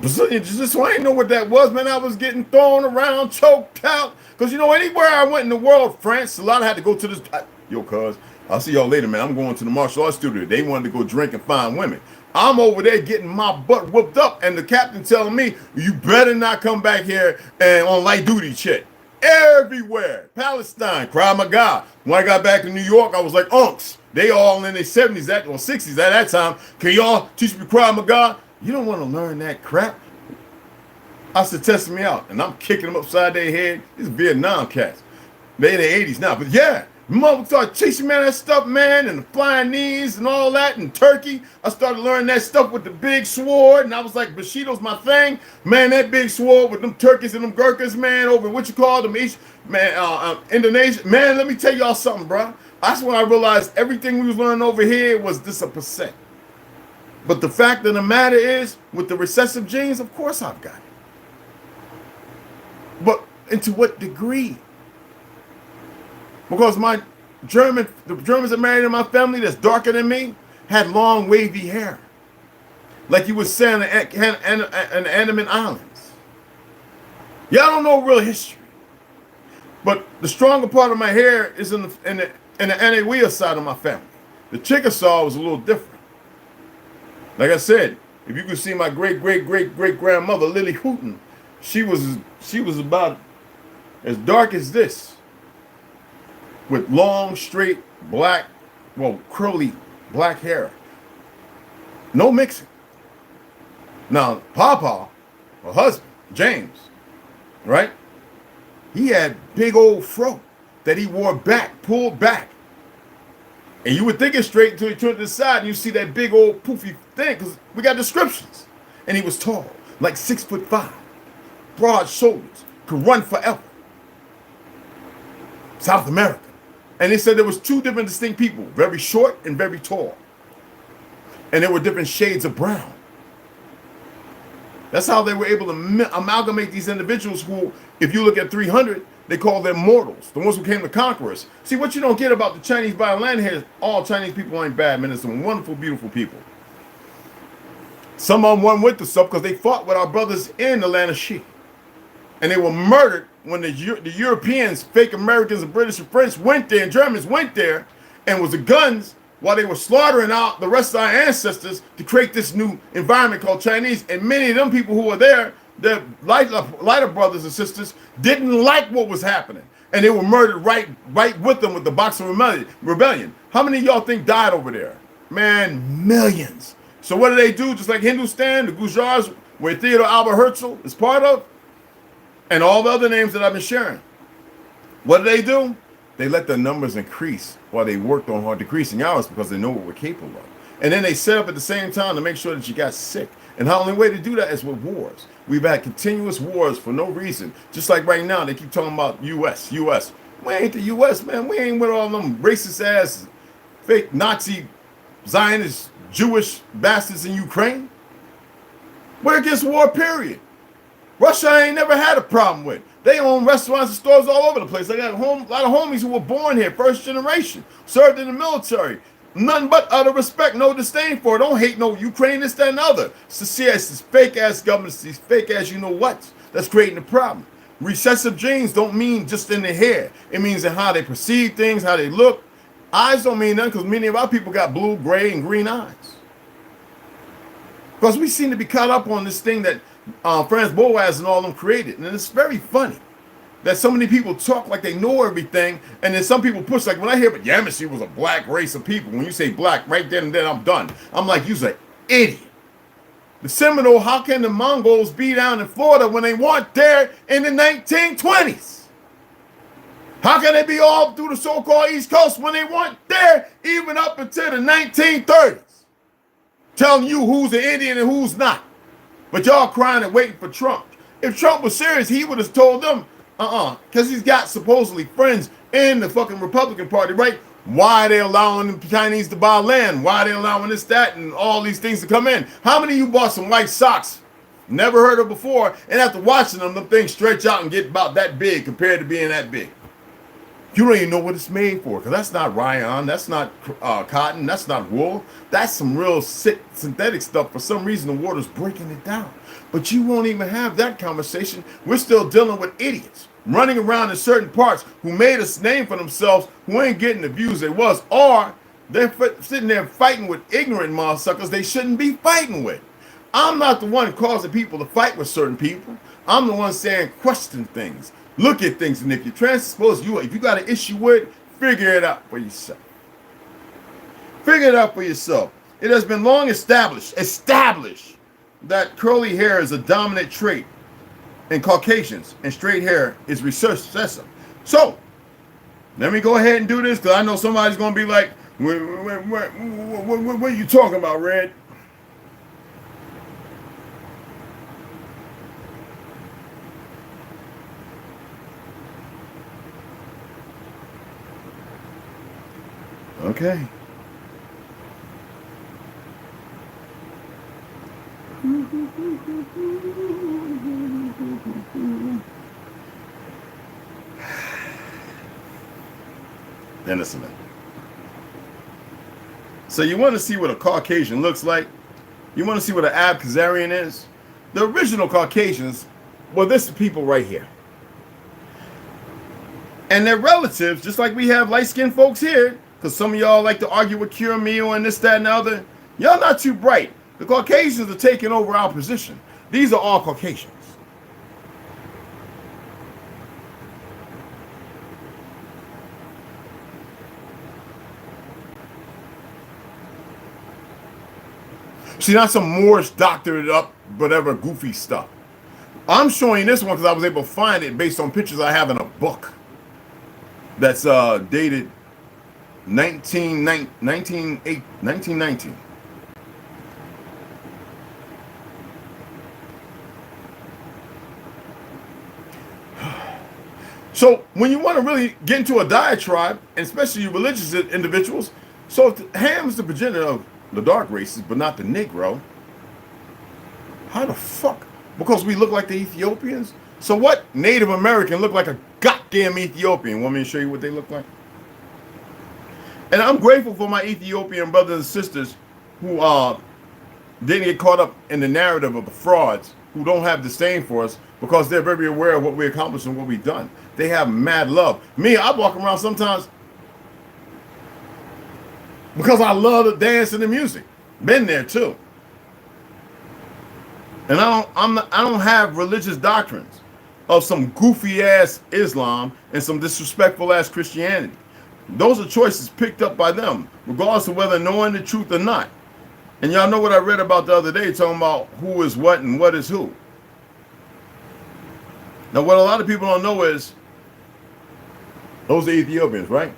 Speaker 2: Brazilian jiu-jitsu, I didn't know what that was, man. I was getting thrown around, choked out. Because, you know, anywhere I went in the world, France, a lot had to go to this. Yo, cuz, I'll see y'all later, man. I'm going to the martial arts studio. They wanted to go drink and find women. I'm over there getting my butt whooped up, and the captain telling me, you better not come back here and on light duty shit. Everywhere. Palestine, cry my God. When I got back to New York, I was like, unks. They all in their 70s or 60s at that time. Can y'all teach me cry my God? You don't want to learn that crap. I said, test me out. And I'm kicking them upside their head. These Vietnam cats. They in their 80s now. But yeah, mother started teaching me that stuff, man, and the flying knees and all that, and Turkey. I started learning that stuff with the big sword, and I was like, Bushido's my thing. Man, that big sword with them Turkeys and them Gurkhas, man, over what you call them, Indonesia. Man, let me tell y'all something, bro. That's when I realized everything we was learning over here was just a percent. But the fact of the matter is, with the recessive genes, of course I've got it. But into what degree? Because the Germans that married in my family that's darker than me had long wavy hair. Like you would say in the Andaman Islands. Y'all don't know real history. But the stronger part of my hair is in the Anahuia side of my family. The Chickasaw was a little different. Like I said, if you could see my great-great-great-great-grandmother, Lily Hooton, she was about as dark as this, with long, straight, black, curly black hair. No mixing. Now, Papa, her husband, James, right? He had big old fro that he wore back, pulled back. And you would think it's straight until he turned to the side and you see that big old poofy thing, because we got descriptions. And he was tall, like 6'5", broad shoulders, could run forever. South America. And they said there was two different distinct people, very short and very tall. And there were different shades of brown. That's how they were able to amalgamate these individuals who, if you look at 300, they call them mortals, the ones who came the conquerors. See, what you don't get about the Chinese by land here is all Chinese people ain't bad, man. There's some wonderful, beautiful people. Some of them won with the stuff because they fought with our brothers in the land of Xi. And they were murdered when the Europeans, fake Americans and British and French went there, and Germans went there, and was the guns while they were slaughtering out the rest of our ancestors to create this new environment called Chinese. And many of them people who were there, the lighter brothers and sisters, didn't like what was happening. And they were murdered right with them with the Boxer Rebellion. How many of y'all think died over there? Man, millions. So what do they do? Just like Hindustan, the Gujars, where Theodore Albert Herzl is part of, and all the other names that I've been sharing. What do? They let the numbers increase while they worked on decreasing ours because they know what we're capable of. And then they set up at the same time to make sure that you got sick. And the only way to do that is with wars. We've had continuous wars for no reason. Just like right now, they keep talking about U.S. We ain't the U.S., man. We ain't with all them racist ass, fake Nazi, Zionist, Jewish bastards in Ukraine. We're against war, period. Russia I ain't never had a problem with. They own restaurants and stores all over the place. I got a lot of homies who were born here, first generation, served in the military. None but utter respect, no disdain for it. Don't hate no Ukraine, this, that, and other. It's these fake-ass governments, these fake-ass you-know-whats that's creating the problem. Recessive genes don't mean just in the hair. It means in how they perceive things, how they look. Eyes don't mean nothing because many of our people got blue, gray, and green eyes. Because we seem to be caught up on this thing that Franz Boas and all them created. And it's very funny that so many people talk like they know everything, and then some people push, like when I hear, but Yamasee was a black race of people. When you say black, right then and then I'm done. I'm like, you's an idiot. The Seminole, how can the Mongols be down in Florida when they weren't there in the 1920s? How can they be all through the so-called East Coast when they weren't there even up until the 1930s? Telling you who's an Indian and who's not. But y'all crying and waiting for Trump. If Trump was serious, he would have told them, because he's got supposedly friends in the fucking Republican Party, right? Why are they allowing the Chinese to buy land? Why are they allowing this, that, and all these things to come in? How many of you bought some white socks? Never heard of before, and after watching them things stretch out and get about that big compared to being that big. You don't even know what it's made for, because that's not rayon, that's not cotton, that's not wool. That's some real sick synthetic stuff. For some reason, the water's breaking it down. But you won't even have that conversation. We're still dealing with idiots running around in certain parts who made a name for themselves, who ain't getting the views they was, or they're sitting there fighting with ignorant motherfuckers they shouldn't be fighting with. I'm not the one causing people to fight with certain people. I'm the one saying question things, look at things, and if you transpose if you got an issue with it, figure it out for yourself. Figure it out for yourself. It has been long established that curly hair is a dominant trait in Caucasians, and straight hair is recessive. So, let me go ahead and do this, because I know somebody's going to be like, what are you talking about, Red? Okay. Innocent. So you want to see what a Caucasian looks like? You want to see what an Ab-Khazarian is? The original Caucasians, well, this is people right here. And their relatives, just like we have light-skinned folks here, because some of y'all like to argue with Cure Meal and this, that, and the other. Y'all not too bright. The Caucasians are taking over our position. These are all Caucasians. See, not some Moorish doctored up, whatever goofy stuff. I'm showing you this one because I was able to find it based on pictures I have in a book that's dated 1919. So when you want to really get into a diatribe, and especially you religious individuals, so if Ham is the progenitor of the dark races, but not the Negro, how the fuck? Because we look like the Ethiopians? So what Native American look like a goddamn Ethiopian? Want me to show you what they look like? And I'm grateful for my Ethiopian brothers and sisters who didn't get caught up in the narrative of the frauds, who don't have disdain for us because they're very aware of what we accomplished and what we've done. They have mad love. Me, I walk around sometimes because I love the dance and the music. Been there too. And I don't have religious doctrines of some goofy ass Islam and some disrespectful ass Christianity. Those are choices picked up by them, regardless of whether knowing the truth or not. And y'all know what I read about the other day, talking about who is what and what is who. Now, what a lot of people don't know is those are Ethiopians, right?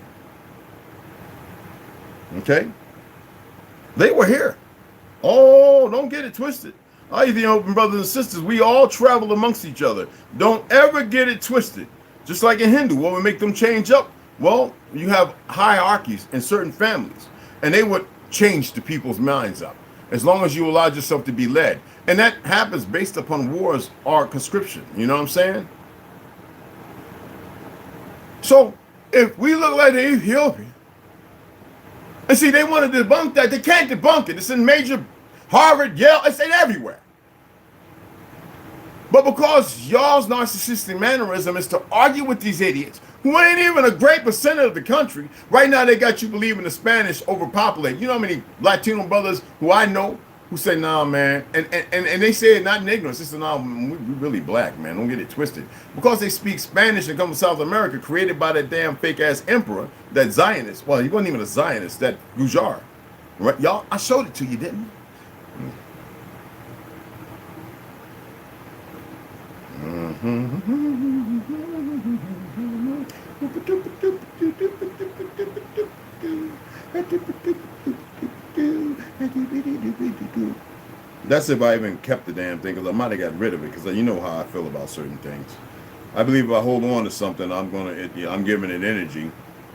Speaker 2: Okay? They were here. Oh, don't get it twisted. Our Ethiopian brothers and sisters, we all travel amongst each other. Don't ever get it twisted. Just like in Hindu, what would make them change up? Well, you have hierarchies in certain families, and they would change the people's minds up as long as you allow yourself to be led. And that happens based upon wars or conscription. You know what I'm saying? So if we look like the Ethiopian, and see, they want to debunk that. They can't debunk it. It's in major Harvard, Yale, it's everywhere. But because y'all's narcissistic mannerism is to argue with these idiots who ain't even a great percent of the country. Right now, they got you believing the Spanish overpopulate. You know how many Latino brothers who I know who say, nah, man, and they say it not in ignorance. They say, nah, we really black, man. Don't get it twisted. Because they speak Spanish and come from South America, created by that damn fake-ass emperor, that Zionist. Well, he wasn't even a Zionist, that Gujar. Right? Y'all, I showed it to you, didn't I? That's if I even kept the damn thing, because I might have got rid of it, because you know how I feel about certain things. I believe if I hold on to something, I'm giving it energy.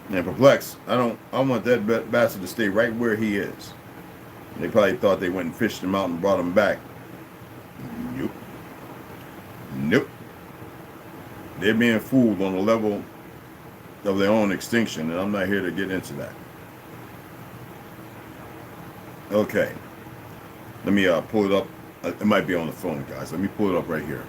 Speaker 2: And perplexed, I want that bastard to stay right where he is. They probably thought they went and fished him out and brought him back. Nope. Nope. They're being fooled on the level of their own extinction, and I'm not here to get into that. Okay. Let me pull it up. It might be on the phone, guys. Let me pull it up right here.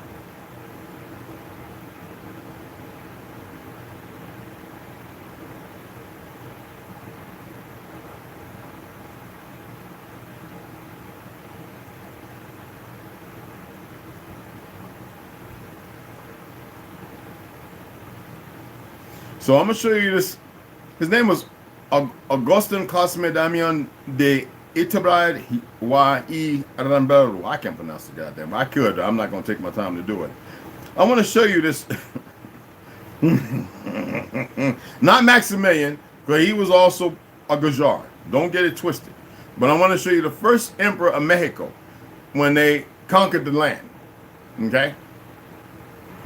Speaker 2: So I'm going to show you this. His name was Augustin Cosme Damian de Itabride Y.E. Arambero. I can't pronounce the goddamn. I could. I'm not going to take my time to do it. I want to show you this. Not Maximilian, but he was also a Gajar. Don't get it twisted. But I want to show you the first emperor of Mexico when they conquered the land. Okay?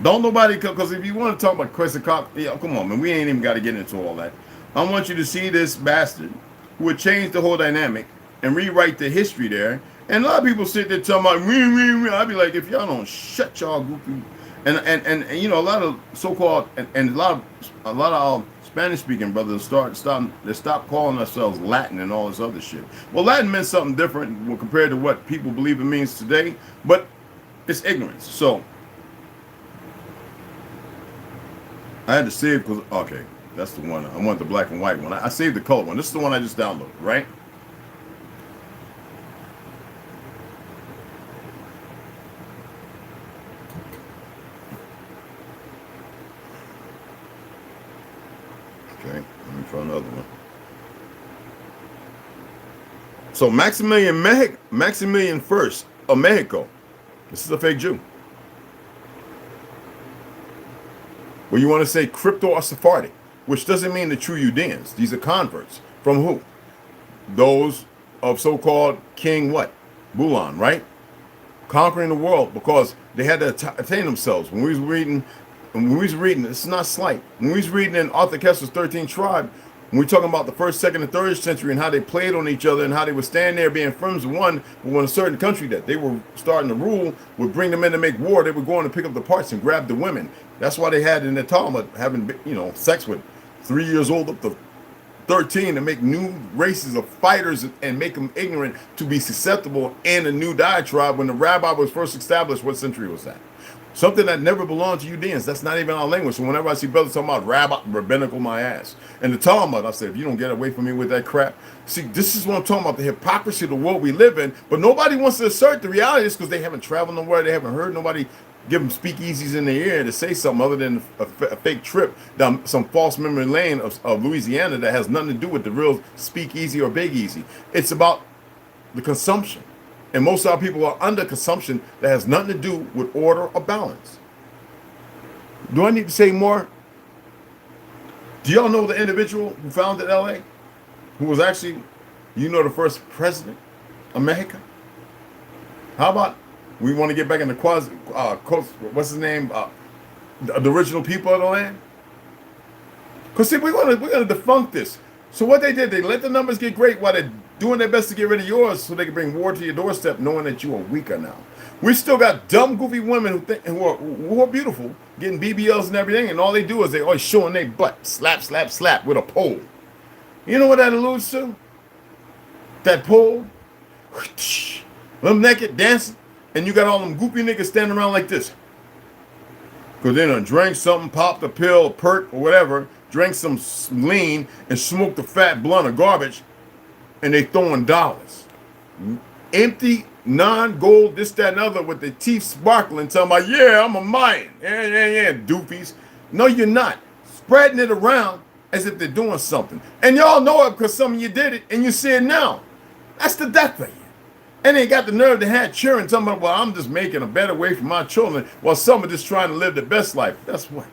Speaker 2: Don't nobody, because if you want to talk about Quetzalcoatl, yeah, come on, man, we ain't even got to get into all that. I want you to see this bastard who would change the whole dynamic and rewrite the history there. And a lot of people sit there talking about, I'd be like, if y'all don't shut y'all goofy. And you know, a lot of so-called, and a lot of Spanish-speaking brothers stop calling themselves Latin and all this other shit. Well, Latin meant something different compared to what people believe it means today, but it's ignorance. So, I had to save because, okay, that's the one. I want the black and white one. I saved the color one. This is the one I just downloaded, right? Okay, let me try another one. So Maximilian First of Mexico. This is a fake Jew. Well, you want to say crypto or Sephardic, which doesn't mean the true Judeans. These are converts. From who? Those of so-called King what? Bulan, right? Conquering the world because they had to attain themselves. When we was reading, this is not slight. When we was reading in Arthur Kessler's 13th Tribe, when we're talking about the 1st, 2nd, and 3rd century and how they played on each other and how they would stand there being firms of one, but when a certain country that they were starting to rule would bring them in to make war, they were going to pick up the parts and grab the women. That's why they had in the Talmud having, you know, sex with 3 years old up to 13 to make new races of fighters and make them ignorant to be susceptible in a new diatribe. When the rabbi was first established, what century was that? Something that never belonged to Judeans. That's not even our language. So whenever I see brothers talking about rabbinical, my ass. And the Talmud, I said, if you don't get away from me with that crap. See, this is what I'm talking about, the hypocrisy of the world we live in. But nobody wants to assert the reality is because they haven't traveled nowhere. They haven't heard nobody give them speakeasies in their ear to say something other than a fake trip down some false memory lane of Louisiana that has nothing to do with the real speakeasy or big easy. It's about the consumption. And most of our people are under consumption that has nothing to do with order or balance. Do I need to say more? Do y'all know the individual who founded LA? Who was actually, you know, the first president of Mexico? How about we want to get back in the what's his name? The original people of the land? Because see, we're gonna defunct this. So what they did, they let the numbers get great while they're doing their best to get rid of yours so they can bring war to your doorstep knowing that you are weaker now. We still got dumb, goofy women who are beautiful, getting BBLs and everything, and all they do is they always showing their butt, slap, slap, slap with a pole. You know what that alludes to? That pole, them naked dancing, and you got all them goofy niggas standing around like this. Because they done drank something, popped a pill, a perk, or whatever, drank some lean, and smoked a fat blunt of garbage, and they throwing dollars. Empty, non-gold, this, that, and other, with their teeth sparkling, talking about, yeah, I'm a Mayan. Yeah, doofies. No, you're not. Spreading it around as if they're doing something. And y'all know it because some of you did it, and you see it now. That's the death of you. And they got the nerve to have children talking about, well, I'm just making a better way for my children, while some are just trying to live the best life. That's what.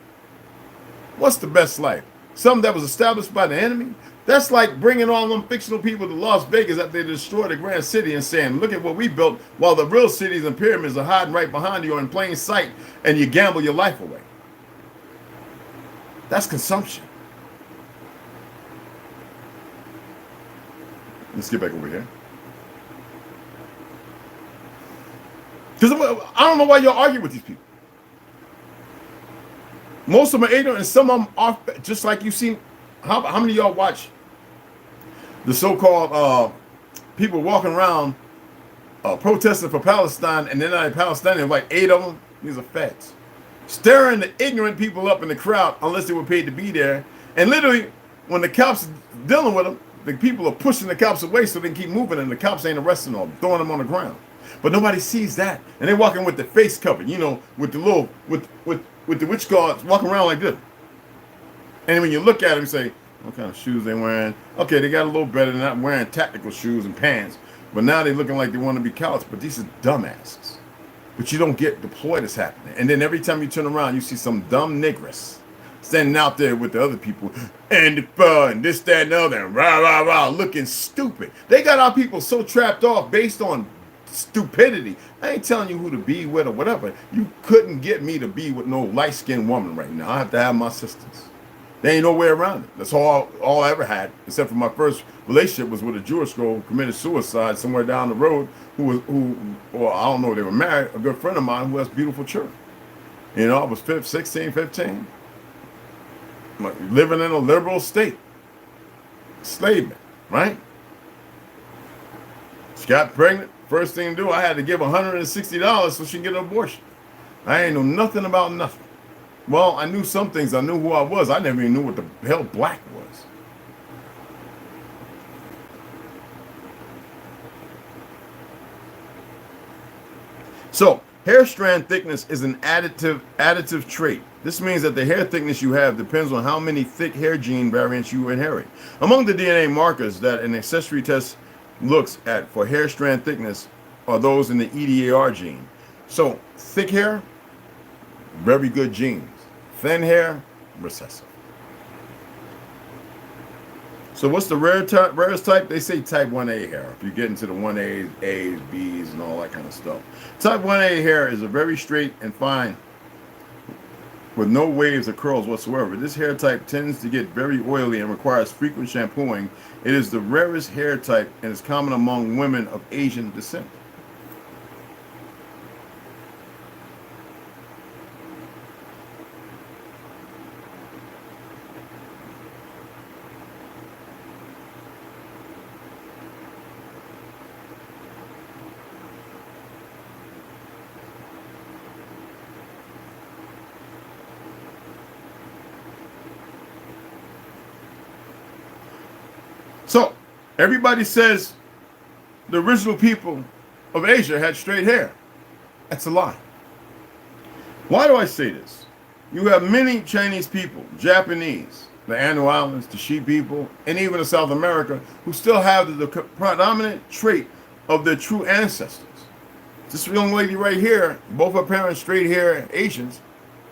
Speaker 2: What's the best life? Something that was established by the enemy? That's like bringing all them fictional people to Las Vegas after they destroyed the Grand City and saying, look at what we built, while the real cities and pyramids are hiding right behind you or in plain sight, and you gamble your life away. That's consumption. Let's get back over here. Because I don't know why y'all argue with these people. Most of them are ignorant, and some of them are just like you see. How many of y'all watch the so-called people walking around protesting for Palestine, and they're not Palestinians, like 8 of them? These are facts. Staring the ignorant people up in the crowd unless they were paid to be there. And literally, when the cops are dealing with them, the people are pushing the cops away so they can keep moving, and the cops ain't arresting them, throwing them on the ground. But nobody sees that, and they're walking with the face covered, you know, with the little, with the witch guards walking around like this. And when you look at them, you say, what kind of shoes they wearing? Okay, they got a little better than not wearing tactical shoes and pants, but now they're looking like they want to be cowards. But these are dumbasses. But you don't get deployed as happening. And then every time you turn around, you see some dumb negress standing out there with the other people, and this, that, and the other, and rah, rah, rah, looking stupid. They got our people so trapped off based on stupidity. I ain't telling you who to be with or whatever. You couldn't get me to be with no light-skinned woman right now. I have to have my sisters. There ain't no way around it. That's all I ever had, except for my first relationship was with a Jewish girl who committed suicide somewhere down the road, or I don't know, they were married, a good friend of mine who has beautiful children. You know, I was 16, 15, living in a liberal state. Enslavement, right? She got pregnant. First thing to do, I had to give $160 so she can get an abortion. I ain't know nothing about nothing. Well, I knew some things. I knew who I was. I never even knew what the hell black was. So, hair strand thickness is an additive trait. This means that the hair thickness you have depends on how many thick hair gene variants you inherit. Among the DNA markers that an ancestry test looks at for hair strand thickness are those in the EDAR gene. So, thick hair, very good genes. Thin hair, recessive. So what's the rarest type? They say type 1A hair. If you get into the 1A's, A's, B's, and all that kind of stuff. Type 1A hair is a very straight and fine with no waves or curls whatsoever. This hair type tends to get very oily and requires frequent shampooing. It is the rarest hair type and is common among women of Asian descent. So, everybody says the original people of Asia had straight hair. That's a lie. Why do I say this? You have many Chinese people, Japanese, the Anu Islands, the Shi people, and even in South America, who still have the predominant trait of their true ancestors. This young lady right here, both her parents straight hair Asians,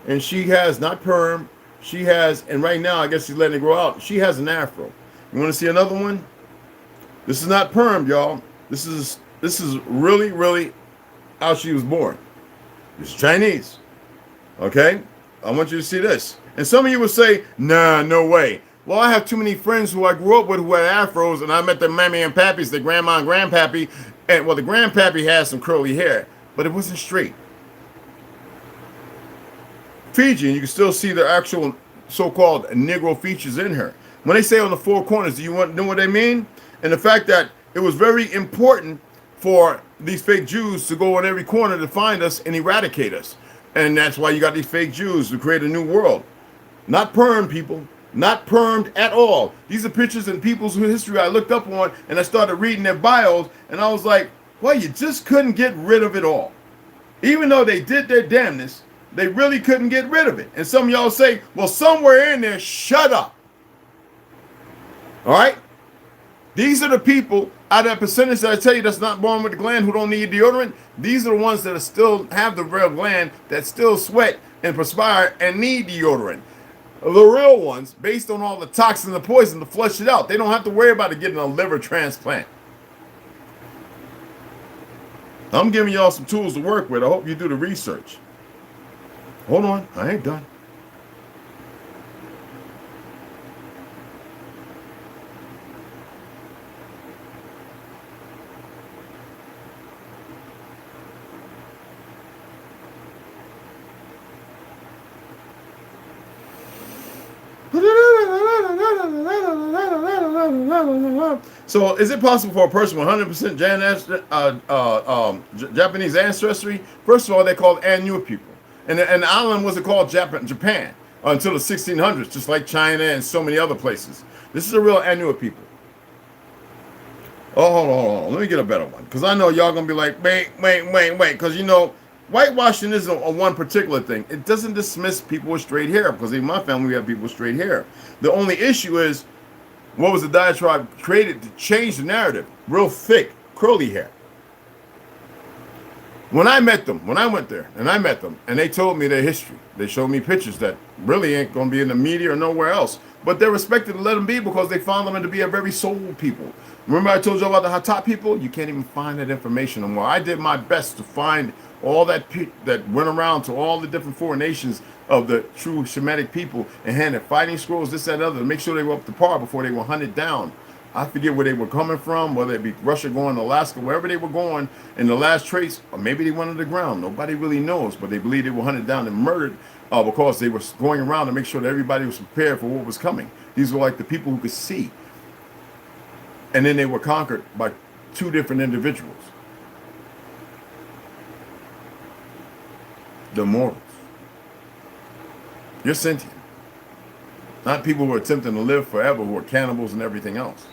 Speaker 2: and she has not perm, she has, and right now I guess she's letting it grow out, she has an afro. You want to see another one? This is not permed, y'all. This is really, really how she was born. It's Chinese. Okay? I want you to see this. And some of you will say, nah, no way. Well, I have too many friends who I grew up with who had afros, and I met their mammy and pappies, the grandma and grandpappy, and well, the grandpappy had some curly hair, but it wasn't straight. Fiji, and you can still see the actual so-called Negro features in her. When they say on the four corners, do you know what they mean? And the fact that it was very important for these fake Jews to go on every corner to find us and eradicate us. And that's why you got these fake Jews to create a new world. Not permed, people. Not permed at all. These are pictures and people's history I looked up on, and I started reading their bios, and I was like, well, you just couldn't get rid of it all. Even though they did their damnness, they really couldn't get rid of it. And some of y'all say, well, somewhere in there, shut up. All right? These are the people out of that percentage that I tell you that's not born with the gland who don't need deodorant. These are the ones that are still have the real gland that still sweat and perspire and need deodorant. The real ones, based on all the toxins and poison to flush it out. They don't have to worry about it getting a liver transplant. I'm giving y'all some tools to work with. I hope you do the research. Hold on, I ain't done. So, is it possible for a person with 100% Japanese ancestry? First of all, they're called Anu people. And the island wasn't called Japan until the 1600s, just like China and so many other places. This is a real Anu people. Oh, hold on. Let me get a better one. Because I know y'all going to be like, wait. Because, you know, whitewashing isn't a one particular thing. It doesn't dismiss people with straight hair, because in my family we have people with straight hair. The only issue is, what was the diatribe created to change the narrative? Real thick, curly hair. When I met them, when I went there, and I met them, and they told me their history, they showed me pictures that really ain't going to be in the media or nowhere else. But they're respected to let them be because they found them to be a very soul people. Remember I told you about the Hatat people? You can't even find that information anymore. I did my best to find all that went around to all the different foreign nations of the true Shemitic people and handed fighting scrolls, this, that, and other, to make sure they were up to par before they were hunted down. I forget where they were coming from, whether it be Russia going to Alaska, wherever they were going in the last trace, or maybe they went underground. Nobody really knows, but they believe they were hunted down and murdered because they were going around to make sure that everybody was prepared for what was coming. These were like the people who could see. And then they were conquered by two different individuals. The mortals. You're sentient. Not people who are attempting to live forever, who are cannibals and everything else.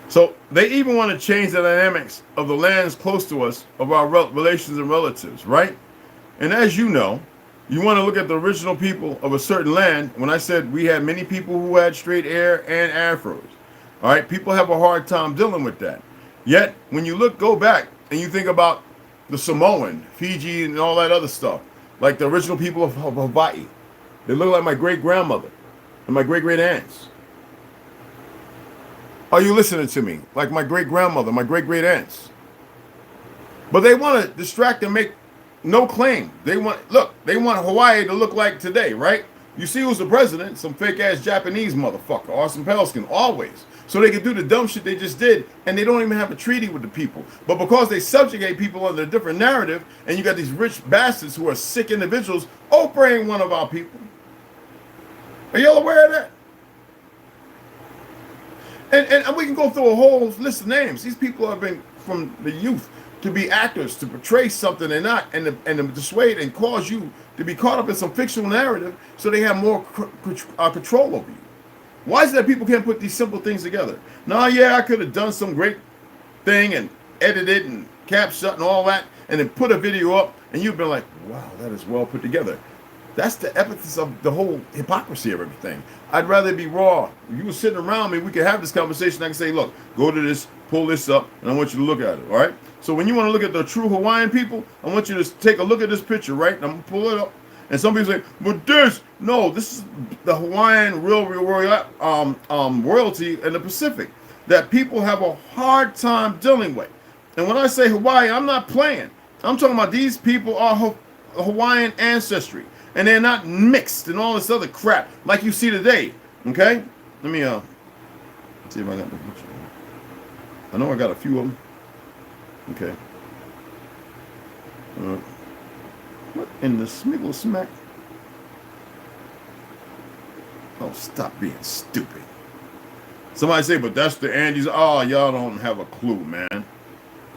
Speaker 2: So they even want to change the dynamics of the lands close to us, of our relations and relatives, right? And as you know, you want to look at the original people of a certain land. When I said we had many people who had straight hair and afros, all right, people have a hard time dealing with that. Yet, when you go back and you think about the Samoan, Fiji, and all that other stuff, like the original people of Hawaii, they look like my great-grandmother and my great-great-aunts. Are you listening to me? Like my great-grandmother, my great-great-aunts. But they want to distract and make no claim. They want Hawaii to look like today, right? You see who's the president? Some fake-ass Japanese motherfucker, Orson Pelskin, always. So they can do the dumb shit they just did, and they don't even have a treaty with the people. But because they subjugate people under a different narrative, and you got these rich bastards who are sick individuals operating one of our people. Are y'all aware of that? And we can go through a whole list of names. These people have been, from the youth, to be actors, to portray something they're not, and to dissuade and cause you to be caught up in some fictional narrative so they have more control over you. Why is it that people can't put these simple things together? Now, yeah, I could have done some great thing and edited and captured and all that, and then put a video up, and you've been like, wow, that is well put together. That's the emphasis of the whole hypocrisy of everything. I'd rather be raw. If you were sitting around me, we could have this conversation. I can say, look, go to this, pull this up, and I want you to look at it, all right? So when you want to look at the true Hawaiian people, I want you to take a look at this picture, right? And I'm going to pull it up. And some people say, but this is the Hawaiian real royalty in the Pacific that people have a hard time dealing with. And when I say Hawaii, I'm not playing. I'm talking about these people are Hawaiian ancestry. And they're not mixed and all this other crap like you see today. Okay? Let me see if I got the picture. I know I got a few of them. Okay. What in the smiggle smack? Oh, stop being stupid. Somebody say, but that's the Andes. Oh, y'all don't have a clue, man.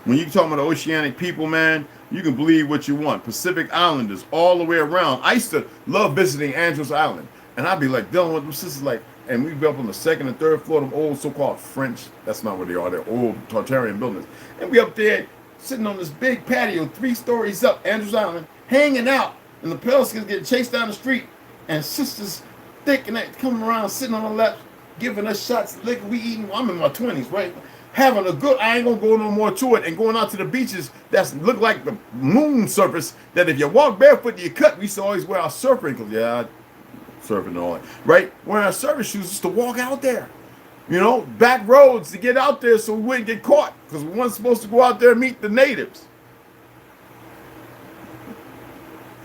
Speaker 2: When you talking about the oceanic people, man, you can believe what you want. Pacific Islanders all the way around. I used to love visiting Andros Island. And I'd be like dealing with them sisters like, and we'd be up on the second and third floor of them old so-called French, that's not what they are, they're old Tartarian buildings. And we up there sitting on this big patio, 3 stories up, Andros Island, hanging out and the Pelicans get chased down the street, and sisters thick and that coming around sitting on the lap, giving us shots of liquor. We eating. I'm in my 20s, right? Having a good. I ain't gonna go no more to it, and going out to the beaches that look like the moon surface. That if you walk barefoot, you cut. We used to always wear our surf ankles. Yeah, surfing and all that, right? Wearing our surface shoes just to walk out there. You know, back roads to get out there so we wouldn't get caught because we weren't supposed to go out there and meet the natives.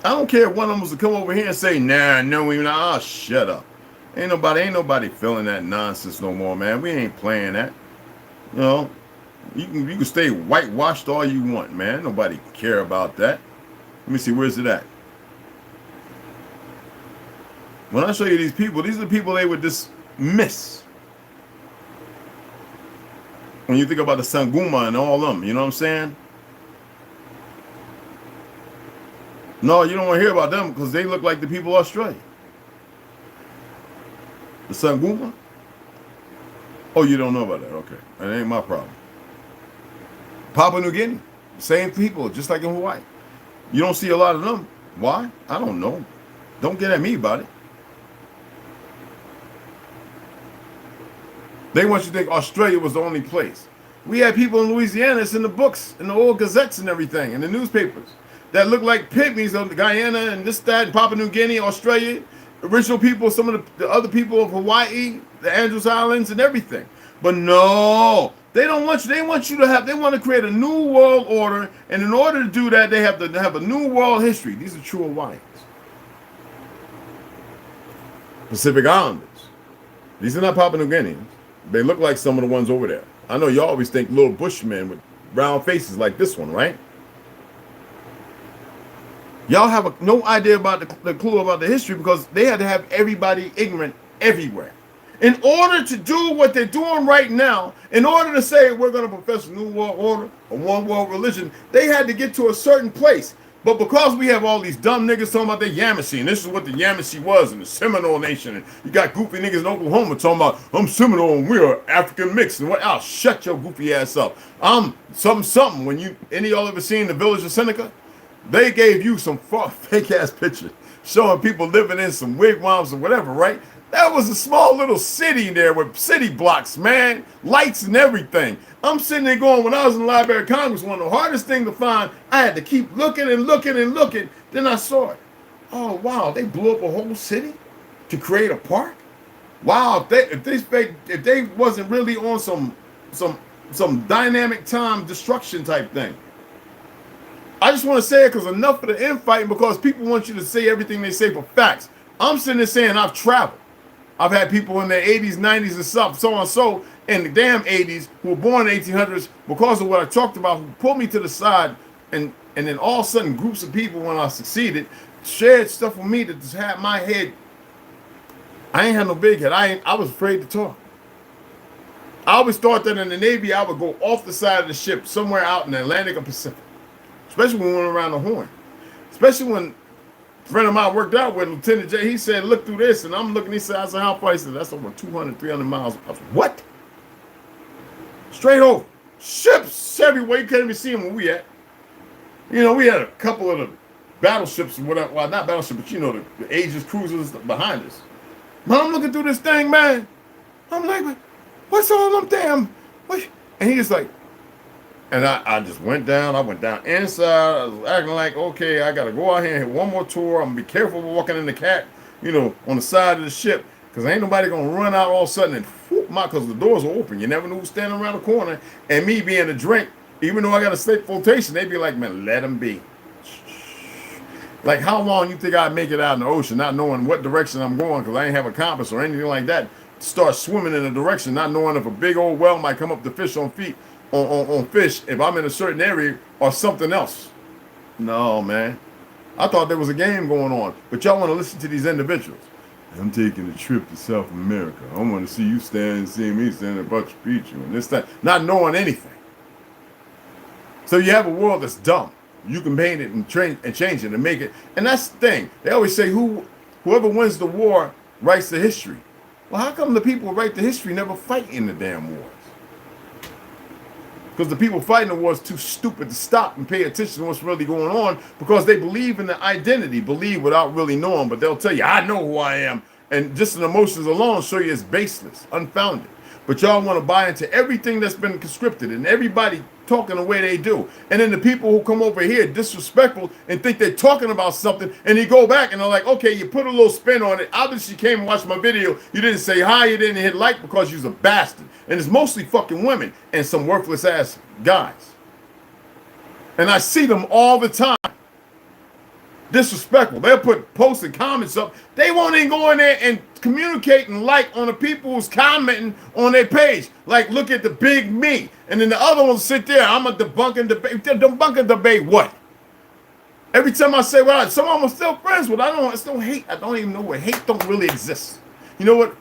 Speaker 2: I don't care if one of them was to come over here and say, nah, no, we not. Oh, shut up. Ain't nobody feeling that nonsense no more, man. We ain't playing that. You know, you can stay whitewashed all you want, man. Nobody care about that. Let me see, where's it at? When I show you these are the people they would dismiss. When you think about the Sanguma and all them, you know what I'm saying? No, you don't want to hear about them because they look like the people of Australia. The Sanguma? Oh, you don't know about that? Okay. That ain't my problem. Papua New Guinea. Same people, just like in Hawaii. You don't see a lot of them. Why? I don't know. Don't get at me about it. They want you to think Australia was the only place. We had people in Louisiana, it's in the books, in the old gazettes and everything, in the newspapers, that look like pygmies of Guyana and this, that, and Papua New Guinea, Australia, original people, some of the other people of Hawaii, the Andros Islands and everything. But no, they don't want you. They want you to have, they want to create a new world order. And in order to do that, they have to have a new world history. These are true Hawaiians. Pacific Islanders. These are not Papua New Guineans. They look like some of the ones over there. I know you always think little Bushmen with brown faces like this one, right? Y'all have no idea about the clue about the history because they had to have everybody ignorant everywhere. In order to do what they're doing right now, in order to say we're going to profess a new world order, a one world religion, they had to get to a certain place. But because we have all these dumb niggas talking about the Yamasee, and this is what the Yamasee was, and the Seminole Nation, and you got goofy niggas in Oklahoma talking about, I'm Seminole and we're African mixed, and what? I'll shut your goofy ass up. I'm something. When you, any of y'all ever seen The Village of Seneca? They gave you some fake ass pictures showing people living in some wigwams or whatever, right? That was a small little city there with city blocks, man, lights and everything. I'm sitting there going, when I was in the Library of Congress, one of the hardest things to find, I had to keep looking and looking and looking. Then I saw it. Oh, wow, they blew up a whole city to create a park? Wow, if they wasn't really on some dynamic time destruction type thing. I just want to say it because enough of the infighting because people want you to say everything they say for facts. I'm sitting there saying I've traveled. I've had people in their 80s, 90s, and stuff, so on and so, in the damn 80s, who were born in the 1800s because of what I talked about, who pulled me to the side, and then all of a sudden, groups of people, when I succeeded, shared stuff with me that just had my head. I ain't had no big head. I was afraid to talk. I always thought that in the Navy, I would go off the side of the ship, somewhere out in the Atlantic or Pacific, especially when we went around the Horn, especially when a friend of mine worked out with Lieutenant J. He said, look through this. And I'm looking, he said, I said, how far? He said, that's over 200, 300 miles. I was, what? Straight over. Ships everywhere. You couldn't even see them where we at. You know, we had a couple of the battleships, whatever. Well, not battleships, but you know, the Aegis cruisers behind us. But I'm looking through this thing, man. I'm like, what's all them damn? What? And he's like, and I just went down. I went down inside. I was acting like, okay, I got to go out here and hit one more tour. I'm going to be careful walking in the cat, you know, on the side of the ship. Because ain't nobody going to run out all of a sudden and whoop because the doors are open. You never know who's standing around the corner. And me being a drink, even though I got a state flotation, they'd be like, man, let them be. Like, how long you think I'd make it out in the ocean, not knowing what direction I'm going because I ain't have a compass or anything like that. Start swimming in a direction, not knowing if a big old whale might come up to fish on feet. On fish if I'm in a certain area or something else. No, man. I thought there was a game going on. But y'all want to listen to these individuals. I'm taking a trip to South America. I want to see you stand and see me standing at Machu Picchu and this, that. Not knowing anything. So you have a world that's dumb. You can paint it and change it and make it. And that's the thing. They always say whoever wins the war writes the history. Well, how come the people who write the history never fight in the damn wars? Because the people fighting the war is too stupid to stop and pay attention to what's really going on because they believe in the identity, believe without really knowing, but they'll tell you, I know who I am. And just the emotions alone show you it's baseless, unfounded. But y'all want to buy into everything that's been conscripted and everybody talking the way they do. And then the people who come over here disrespectful and think they're talking about something and you go back and they're like, okay, you put a little spin on it. Obviously you came and watched my video. You didn't say hi, you didn't hit like because you're a bastard. And it's mostly fucking women and some worthless ass guys. And I see them all the time. Disrespectful. They'll put posts and comments up. They won't even go in there and communicate and like on the people who's commenting on their page. Like, look at the big me. And then the other ones sit there. I'm a debunk and debate. Debunk and debate what? Every time I say, well, someone I'm still friends with, it's no hate. I don't even know what hate don't really exist. You know what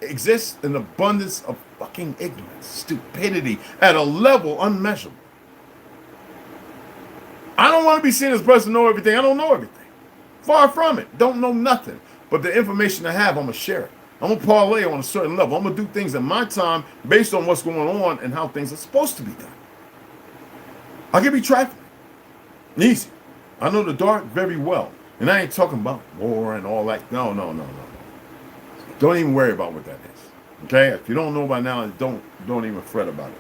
Speaker 2: exists? An abundance of fucking ignorance, stupidity at a level unmeasurable. I don't want to be seen as a person know everything. I don't know everything. Far from it. Don't know nothing. But the information I have, I'm going to share it. I'm going to parlay on a certain level. I'm going to do things in my time based on what's going on and how things are supposed to be done. I can be trifling. Easy. I know the dark very well. And I ain't talking about war and all that. No. Don't even worry about what that is. Okay? If you don't know by now, don't even fret about it.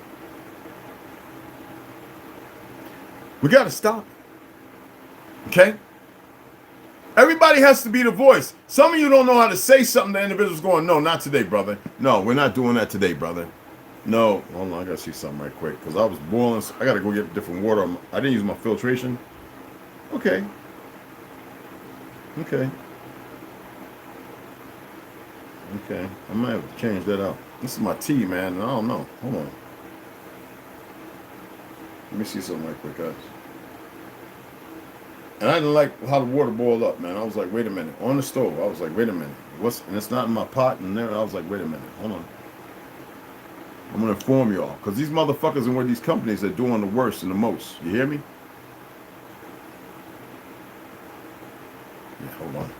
Speaker 2: We got to stop it. Okay? Everybody has to be the voice. Some of you don't know how to say something to individuals going, no, not today, brother. No, we're not doing that today, brother. No. Hold on, I got to see something right quick. Because I was boiling. I got to go get different water. I didn't use my filtration. Okay. I might have to change that out. This is my tea, man. I don't know. Hold on. Let me see something right quick, guys. And I didn't like how the water boiled up, man. I was like, wait a minute. On the stove, I was like, wait a minute. And it's not in my pot and there. I was like, wait a minute. Hold on. I'm going to inform y'all. Because these motherfuckers and where these companies are doing the worst and the most. You hear me? Yeah, hold on.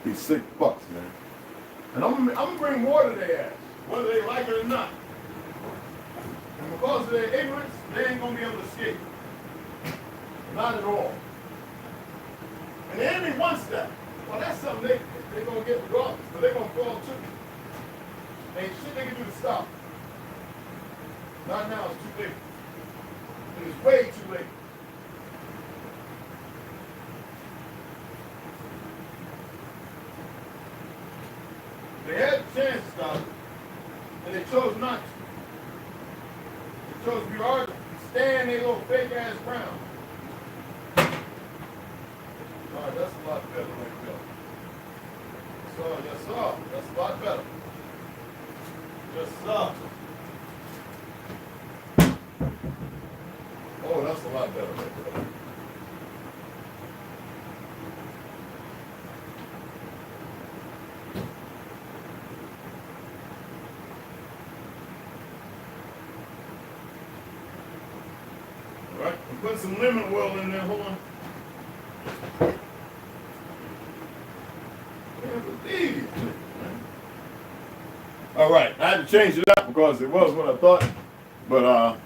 Speaker 2: These sick fucks, man. And I'm going to bring water to their ass, whether they like it or not. And because of their ignorance, they ain't going to be able to escape. Not at all. And the enemy wants that. Well, that's something they're going to get regardless, but they're going to fall too. Ain't shit they can do to stop. Not now, it's too late. It is way too late. They had a chance to stop it, and they chose not to. They chose to be hard to stand their little fake ass ground. Alright, that's a lot better right there. So, yes, sir. That's a lot better. Yes, sir. Oh, that's a lot better right there. Put some lemon oil in there, hold on. All right, I had to change it up because it was what I thought, but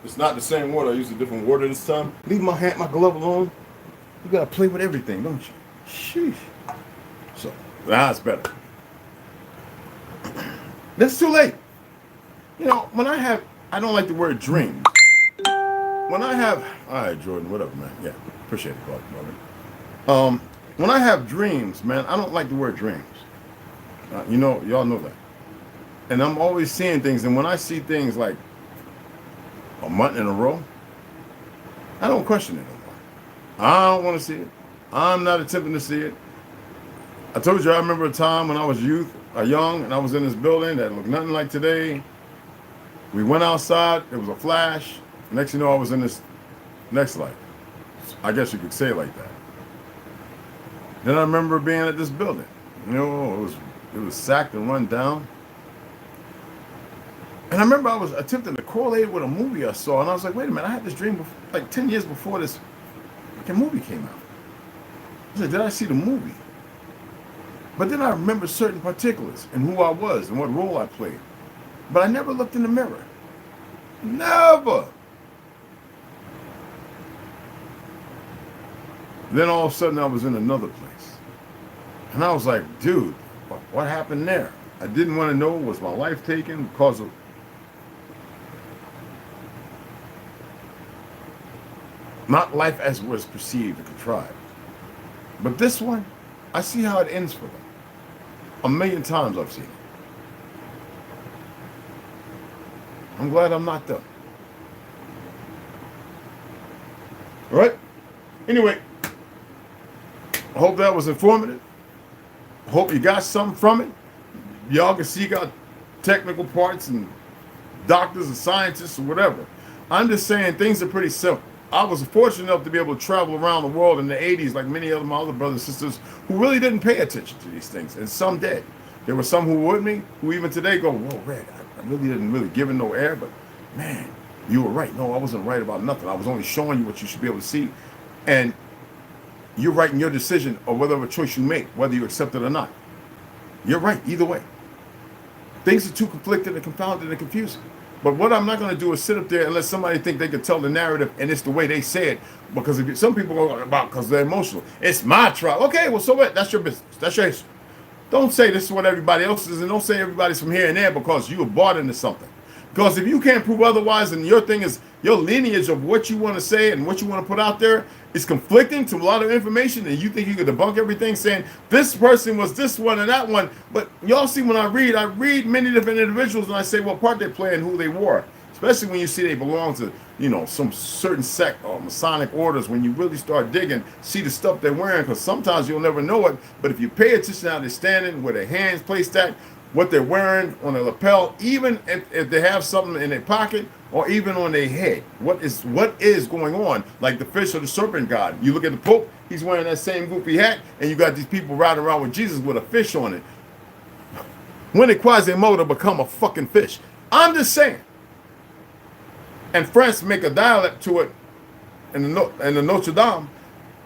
Speaker 2: it's not the same water. I used a different water this time. Leave my glove alone. You gotta play with everything, don't you? Sheesh. So, now it's better. It's too late. You know, I don't like the word dream. When I have, all right, Jordan, whatever, man. Yeah, appreciate it, brother. When I have dreams, man, I don't like the word dreams. You know, y'all know that. And I'm always seeing things, and when I see things like a month in a row, I don't question it anymore. I don't want to see it. I'm not attempting to see it. I told you I remember a time when I was young, and I was in this building that looked nothing like today. We went outside, there was a flash. Next you know, I was in this next life. I guess you could say it like that. Then I remember being at this building. You know, it was sacked and run down. And I remember I was attempting to correlate with a movie I saw, and I was like, wait a minute, I had this dream like 10 years before this fucking movie came out. I was like, did I see the movie? But then I remembered certain particulars and who I was and what role I played. But I never looked in the mirror. Never. Then all of a sudden I was in another place. And I was like, dude, what happened there? I didn't want to know, was my life taken because of... Not life as was perceived or contrived. But this one, I see how it ends for them. 1,000,000 times I've seen it. I'm glad I'm not them. All right? Anyway, I hope that was informative. I hope you got something from it. Y'all can seek out technical parts and doctors and scientists or whatever. I'm just saying things are pretty simple. I was fortunate enough to be able to travel around the world in the 80s like many of my other brothers and sisters who really didn't pay attention to these things, and some did. There were some who were with me who even today go, whoa, Red, I really didn't really give it no air, but man, you were right. No, I wasn't right about nothing. I was only showing you what you should be able to see. And you're right in your decision of whatever choice you make, whether you accept it or not. You're right either way. Things are too conflicted and confounded and confusing. But what I'm not going to do is sit up there and let somebody think they can tell the narrative and it's the way they say it. Because if some people go about because they're emotional. It's my trial. Okay, well, so what? That's your business. That's your history. Don't say this is what everybody else is, and don't say everybody's from here and there because you were bought into something. Because if you can't prove otherwise, and your thing is your lineage of what you want to say and what you want to put out there is conflicting to a lot of information, and you think you can debunk everything saying this person was this one and that one. But y'all see, when I read many different individuals, and I say what part they play and who they were. Especially when you see they belong to, you know, some certain sect or Masonic orders. When you really start digging, see the stuff they're wearing, because sometimes you'll never know it. But if you pay attention to how they're standing, where their hands placed at, what they're wearing on their lapel, even if they have something in their pocket or even on their head, what is going on? Like the fish or the serpent god. You look at the Pope, he's wearing that same goofy hat, and you got these people riding around with Jesus with a fish on it. When did Quasimodo become a fucking fish? I'm just saying. And France make a dialect to it in the Notre Dame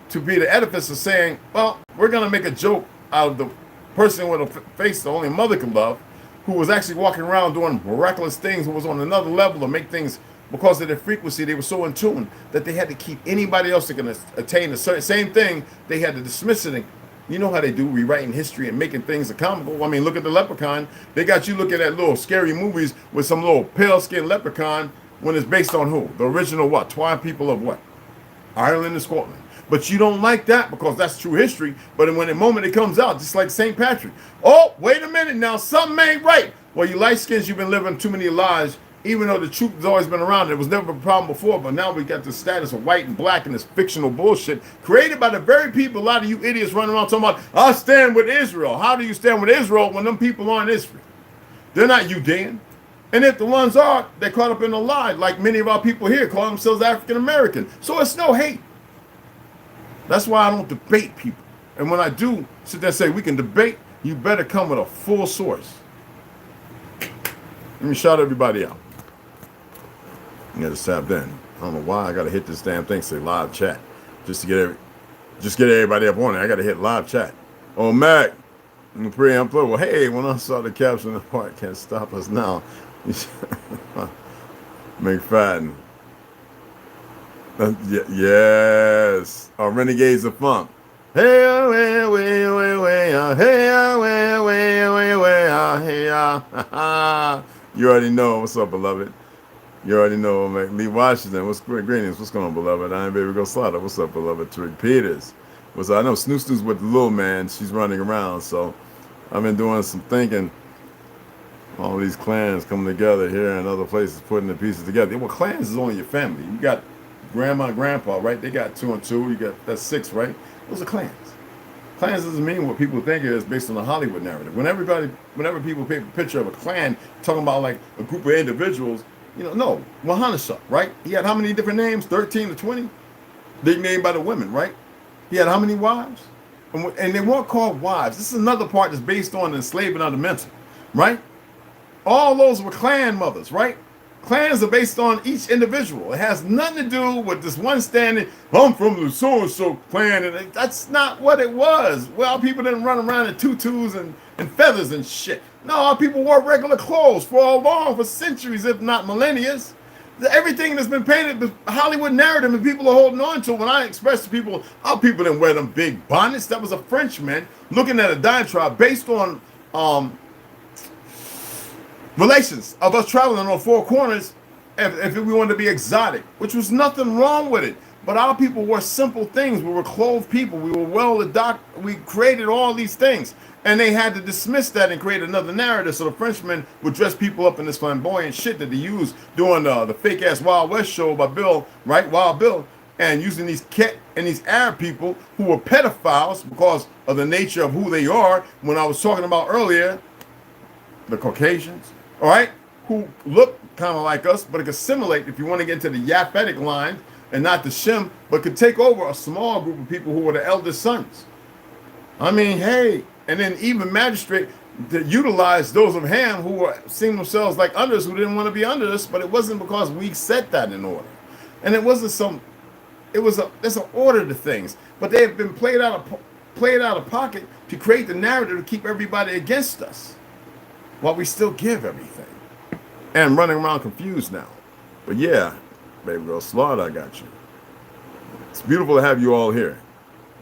Speaker 2: to be the edifice of saying, well, we're going to make a joke out of the person with a face that only a mother can love, who was actually walking around doing miraculous things, who was on another level to make things, because of their frequency, they were so in tune that they had to keep anybody else that can attain the same thing, they had to dismiss it. And you know how they do, rewriting history and making things comical. I mean, look at the leprechaun. They got you looking at little scary movies with some little pale-skinned leprechaun when it's based on who? The original what? Twine people of what? Ireland and Scotland. But you don't like that because that's true history. But when the moment it comes out, just like St. Patrick. Oh, wait a minute now, something ain't right. Well, you light skins, you've been living too many lies, even though the truth has always been around. It was never a problem before, but now we got the status of white and black and this fictional bullshit created by the very people a lot of you idiots running around talking about, I stand with Israel. How do you stand with Israel when them people aren't Israel? They're not Judean. And if the ones are, they're caught up in a lie, like many of our people here call themselves African American. So it's no hate. That's why I don't debate people. And when I do sit there and say we can debate, you better come with a full source. Let me shout everybody out. I gotta tap in. I don't know why I gotta hit this damn thing, say live chat. Just to get everybody up on it. I gotta hit live chat. Oh, Mac. I'm preemptive. Well, hey, when I saw the caption, the part can't stop us now. McFadden. Yes. Renegades of Funk. Hey, way, way, way, way, hey, way, way, way, way, hey, you already know. What's up, beloved? You already know, man. Lee Washington. What's greetings? What's going on, beloved? I ain't Baby Go Slaughter. What's up, beloved? Trick Peters. What's up? I know Snoo's with the little man. She's running around, so I've been doing some thinking. All these clans coming together here and other places, putting the pieces together. Well, clans is only your family. You got grandma and grandpa, right? They got 2 and 2. You got that's 6, right? Those are clans. Clans doesn't mean what people think it is based on the Hollywood narrative. Whenever people paint a picture of a clan, talking about like a group of individuals, you know, no. Wahanasha, right? He had how many different names? 13 to 20? Big name by the women, right? He had how many wives? And they weren't called wives. This is another part that's based on enslavement of the mental, right? All those were clan mothers, right? Clans are based on each individual. It has nothing to do with this one standing, I'm from the so-and-so clan, and that's not what it was. Well, people didn't run around in tutus and feathers and shit. No, our people wore regular clothes for centuries, if not millennia. Everything that's been painted, the Hollywood narrative, and people are holding on to. When I express to people, our people didn't wear them big bonnets. That was a Frenchman looking at a diatribe based on relations of us traveling on four corners if we wanted to be exotic, which was nothing wrong with it. But our people were simple things. We were clothed people. We were well-adopted. We created all these things. And they had to dismiss that and create another narrative. So the Frenchmen would dress people up in this flamboyant shit that they used during the fake-ass Wild West show by Bill, right? Wild Bill. And using these Arab people who were pedophiles because of the nature of who they are. When I was talking about earlier, the Caucasians, all right, who look kind of like us, but it could assimilate if you want to get into the Yaphetic line and not the Shem, but could take over a small group of people who were the eldest sons. I mean, hey, and then even magistrate to utilize those of Ham who were seeing themselves like under us, who didn't want to be under us, but it wasn't because we set that in order. And it wasn't there's an order to things, but they have been played out of pocket to create the narrative to keep everybody against us, while we still give everything. And running around confused now. But yeah, baby girl, Slaughter, I got you. It's beautiful to have you all here.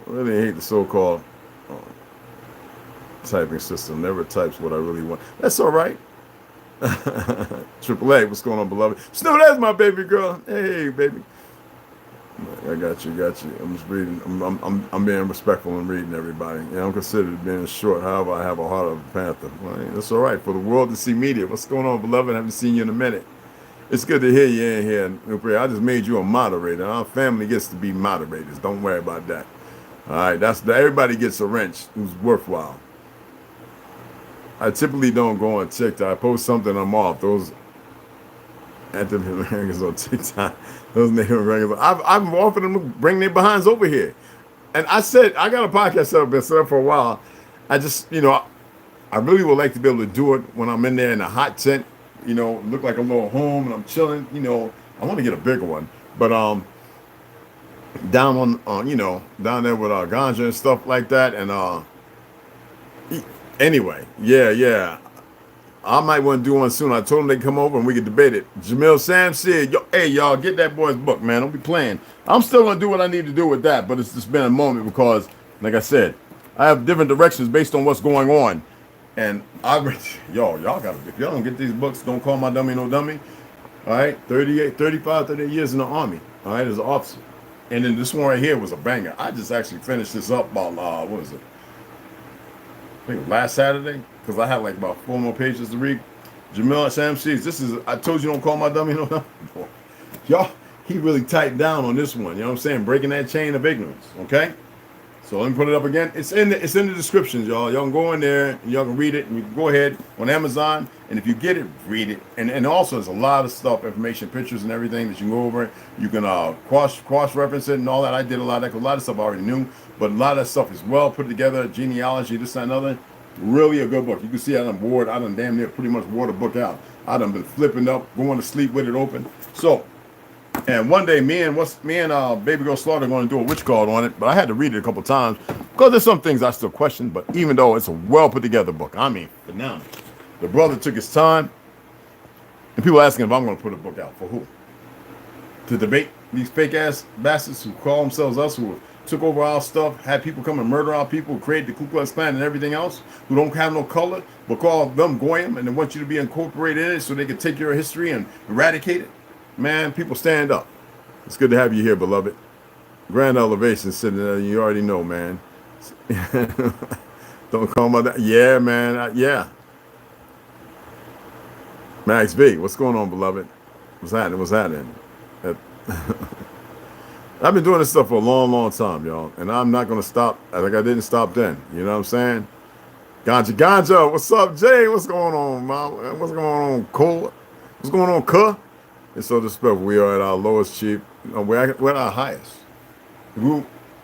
Speaker 2: I really hate the so-called typing system. Never types what I really want. That's all right. Triple A, what's going on, beloved? Snow, that's my baby girl. Hey, baby. I got you. I'm just reading. I'm being respectful and reading everybody. Yeah, I'm considered being short. However, I have a heart of a panther. Well, that's all right for the world to see media. What's going on, beloved? I haven't seen you in a minute. It's good to hear you in here. I just made you a moderator. Our family gets to be moderators. Don't worry about that. All right, everybody gets a wrench who's worthwhile. I typically don't go on TikTok. I post something, I'm off. Those anti-Americans on TikTok, those Native Americans, I've offered them to bring their behinds over here. And I said, I got a podcast set up, been set up for a while. I just, I really would like to be able to do it when I'm in there in a hot tent, look like a little home and I'm chilling, I want to get a bigger one. But down down there with ganja and stuff like that. And anyway, yeah. I might want to do one soon. I told them they come over and we could debate it. Jamil Sam said, hey, y'all, get that boy's book, man. Don't be playing. I'm still going to do what I need to do with that, but it's just been a moment because, like I said, I have different directions based on what's going on. And y'all got to, if y'all don't get these books, don't call my dummy no dummy. All right, 38 years in the Army, all right, as an officer. And then this one right here was a banger. I just actually finished this up about, what was it? I think it was last Saturday. Because I have like about 4 more pages to read. Jamil Sam sees, I told you don't call my dummy no dummy. Y'all, he really tightened down on this one. You know what I'm saying? Breaking that chain of ignorance. Okay? So let me put it up again. It's in the descriptions, y'all. Y'all can go in there and y'all can read it. And you can go ahead on Amazon. And if you get it, read it. And also there's a lot of stuff, information, pictures and everything that you can go over. You can cross-reference it and all that. I did a lot of that because a lot of stuff I already knew. But a lot of that stuff is well put together. Genealogy, this, that, and other. Really a good book. You can see I done damn near pretty much wore the book out. I done been flipping up, going to sleep with it open. So, and one day me and Baby Girl Slaughter going to do a witch card on it, but I had to read it a couple times because there's some things I still question, but even though it's a well put together book, I mean, phenomenal. The brother took his time, and people asking if I'm going to put a book out. For who? To debate these fake ass bastards who call themselves us, who took over our stuff, had people come and murder our people, create the Ku Klux Klan and everything else, who don't have no color, but call them Goyim, and they want you to be incorporated in it so they can take your history and eradicate it. Man, people stand up. It's good to have you here, beloved. Grand elevation sitting there, you already know, man. Don't call my that. Yeah, man. Yeah. Max V, what's going on, beloved? What's happening? I've been doing this stuff for a long, long time, y'all. And I'm not going to stop like I didn't stop then. You know what I'm saying? Ganja. What's up, Jay? What's going on, Mom? What's going on, Cole? What's going on, Cuh? It's so disrespectful. We are at our lowest cheap. We're at our highest.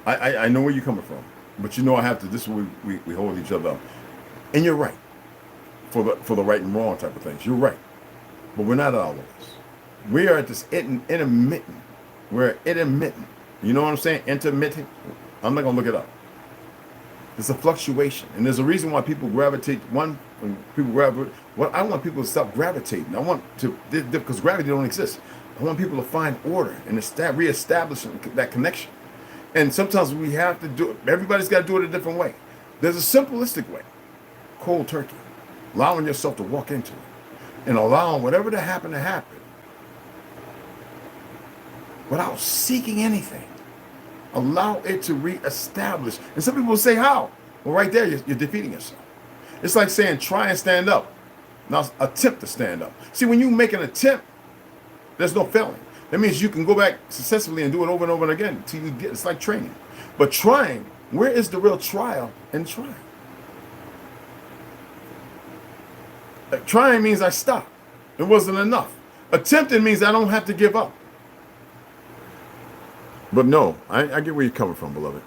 Speaker 2: I know where you're coming from. But you know I have to. This is where we hold each other up. And you're right. For the right and wrong type of things. You're right. But we're not at our lowest. We are at this intermittent. We're intermittent. You know what I'm saying? Intermittent. I'm not gonna look it up. It's a fluctuation, and there's a reason why people gravitate. When people gravitate, well, I want people to stop gravitating. I want to, because gravity don't exist. I want people to find order and reestablish that connection. And sometimes we have to do it. Everybody's got to do it a different way. There's a simplistic way. Cold turkey. Allowing yourself to walk into it. And allowing whatever to happen without seeking anything. Allow it to reestablish. And some people say, how? Well, right there, you're defeating yourself. It's like saying, try and stand up. Now, attempt to stand up. See, when you make an attempt, there's no failing. That means you can go back successfully and do it over and over again until you get, it's like training. But trying, where is the real trial in trying? Trying means I stopped. It wasn't enough. Attempting means I don't have to give up. But no, I get where you're coming from, beloved.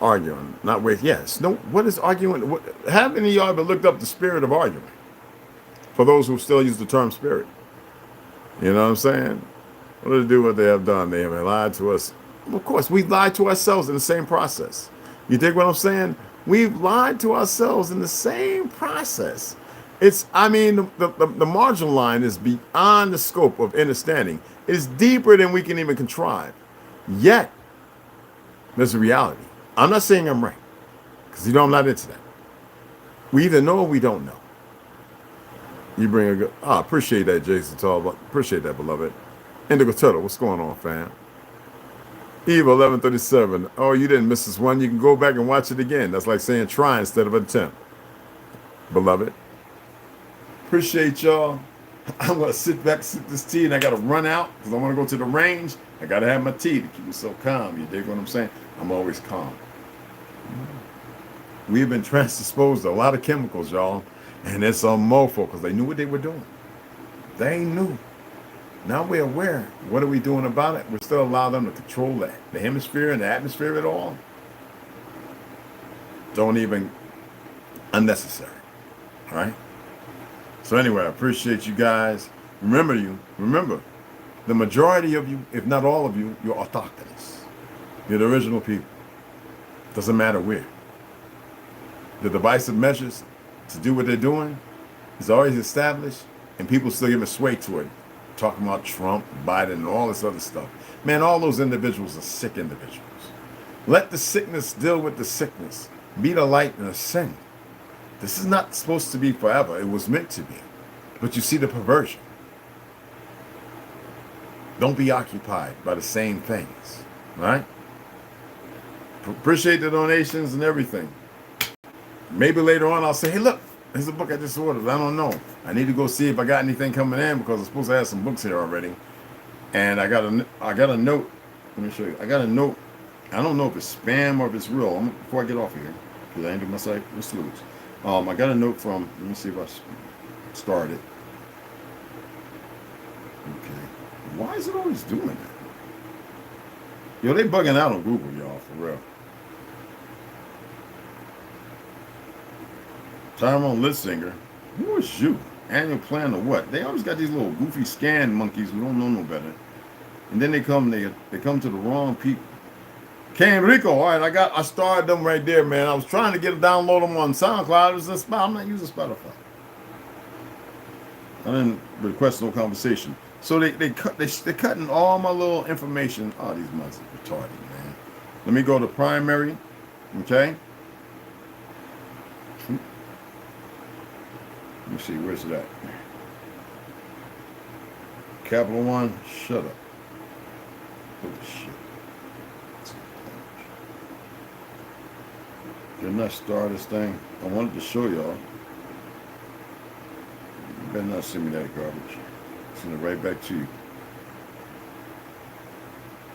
Speaker 2: Arguing, not with, yes. No, what is arguing? Have any of y'all ever looked up the spirit of arguing? For those who still use the term spirit. You know what I'm saying? What do they do what they have done? They have lied to us. Of course, we lied to ourselves in the same process. You dig what I'm saying? We've lied to ourselves in the same process. It's, I mean, the marginal line is beyond the scope of understanding. It's deeper than we can even contrive. Yet, there's a reality. I'm not saying I'm right, because you know I'm not into that. We either know or we don't know. You bring a good, appreciate that, Jason Tall. Appreciate that, beloved. Indigo Turtle, what's going on, fam? Eva 1137. Oh, you didn't miss this one. You can go back and watch it again. That's like saying try instead of attempt. Beloved. Appreciate y'all. I'm going to sit back, sip this tea, and I got to run out because I want to go to the range. I got to have my tea to keep me so calm. You dig what I'm saying? I'm always calm. We've been transdisposed to a lot of chemicals, y'all. And it's a mofo because they knew what they were doing. They knew. Now we're aware. What are we doing about it? We still allow them to control that. The hemisphere and the atmosphere at all. Don't even, unnecessary. All right? So anyway, I appreciate you guys. Remember, the majority of you, if not all of you, you're autochthonous. You're the original people. Doesn't matter where. The divisive measures to do what they're doing is always established, and people still give a sway to it. Talking about Trump, Biden, and all this other stuff. Man, all those individuals are sick individuals. Let the sickness deal with the sickness. Be the light and ascend. This is not supposed to be forever. It was meant to be. But you see the perversion. Don't be occupied by the same things. Right? Appreciate the donations and everything. Maybe later on I'll say, hey, look, here's a book I just ordered. I don't know. I need to go see if I got anything coming in because I'm supposed to have some books here already. And I got a note. Let me show you. I got a note. I don't know if it's spam or if it's real. Before I get off of here, because I ain't do my site. Let's lose. I got a note from, let me see if I started. Okay. Why is it always doing that? Yo, they bugging out on Google, y'all, for real. Tyrone Litzinger, who is you? Annual plan or what? They always got these little goofy scan monkeys who don't know no better. And then they come to the wrong people. Ken Rico, all right, I started them right there, man. I was trying to download them on SoundCloud. It was a spot. I'm not using Spotify. I didn't request no conversation. So they're cutting all my little information. Oh, these months are retarded, man. Let me go to primary, okay? Let me see, where's it at? Capital One, shut up. Holy shit. Didn't I start this thing? I wanted to show y'all. You better not send me that garbage. Send it right back to you.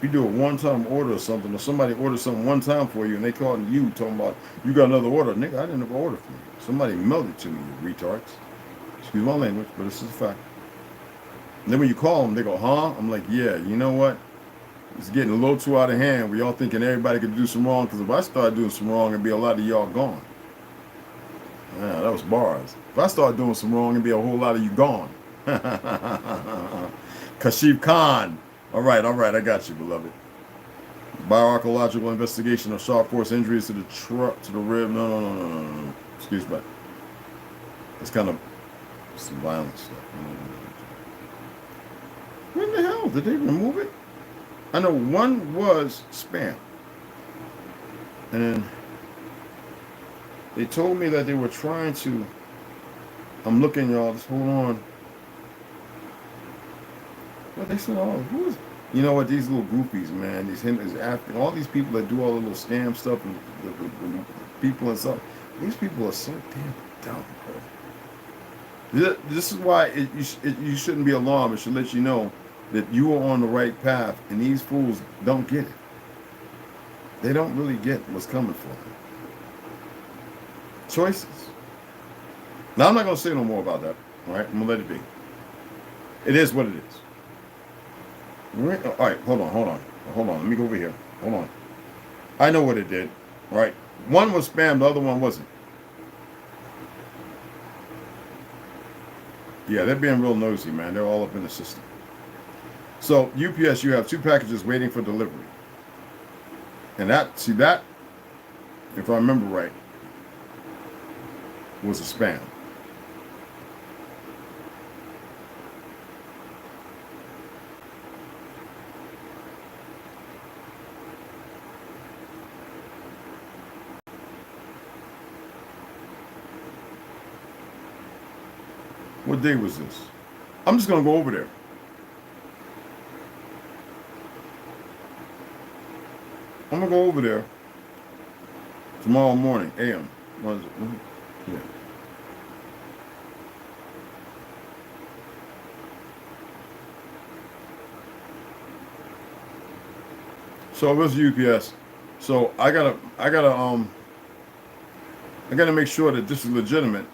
Speaker 2: You do a one-time order or something, or somebody orders something one time for you, and they call you talking about, you got another order. Nigga, I didn't have an order from you. Somebody mailed it to me, you retards. Excuse my language, but this is a fact. And then when you call them, they go, huh? I'm like, yeah, you know what? It's getting a little too out of hand. We all thinking everybody could do some wrong, because if I start doing some wrong, it'd be a lot of y'all gone. Yeah, that was bars. If I start doing some wrong, it'd be a whole lot of you gone. Cashapp Khan. All right, I got you, beloved. Bioarchaeological investigation of sharp force injuries to the rib. No. Excuse me. It's kind of some violent stuff. When the hell did they remove it? I know one was spam, and then they told me that they were trying to. I'm looking, y'all. Just hold on. What they said? Oh, who is? You know what? These little groupies, man. These Hindus, African, all these people that do all the little scam stuff and the people and stuff. These people are so damn dumb, bro. This is why you shouldn't be alarmed. It should let you know that you are on the right path, and these fools don't get it. They don't really get what's coming for them. Choices. Now, I'm not going to say no more about that. All right? I'm going to let it be. It is what it is. All right, hold on. Let me go over here. Hold on. I know what it did. All right. One was spam, the other one wasn't. Yeah, they're being real nosy, man. They're all up in the system. So, UPS, you have 2 packages waiting for delivery. And that, if I remember right, was a spam. What day was this? I'm just going to go over there. I'm going to go over there tomorrow morning, a.m. Yeah. So it was UPS. So I gotta make sure that this is legitimate.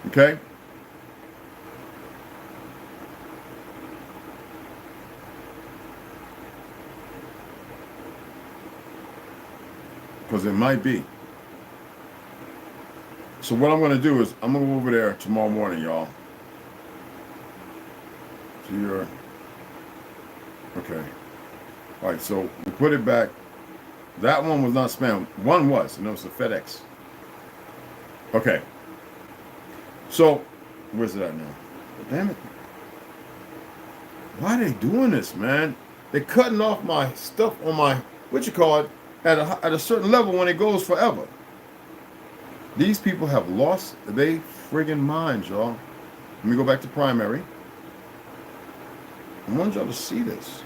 Speaker 2: Okay? Because it might be. So what I'm going to do is I'm going to go over there tomorrow morning, y'all. So you're... Okay. All right, so we put it back. That one was not spam. One was, and it was the FedEx. Okay. So, where's it at now? Damn it. Why are they doing this, man? They're cutting off my stuff on my, at a certain level when it goes forever. These people have lost their friggin' minds, y'all. Let me go back to primary. I want y'all to see this.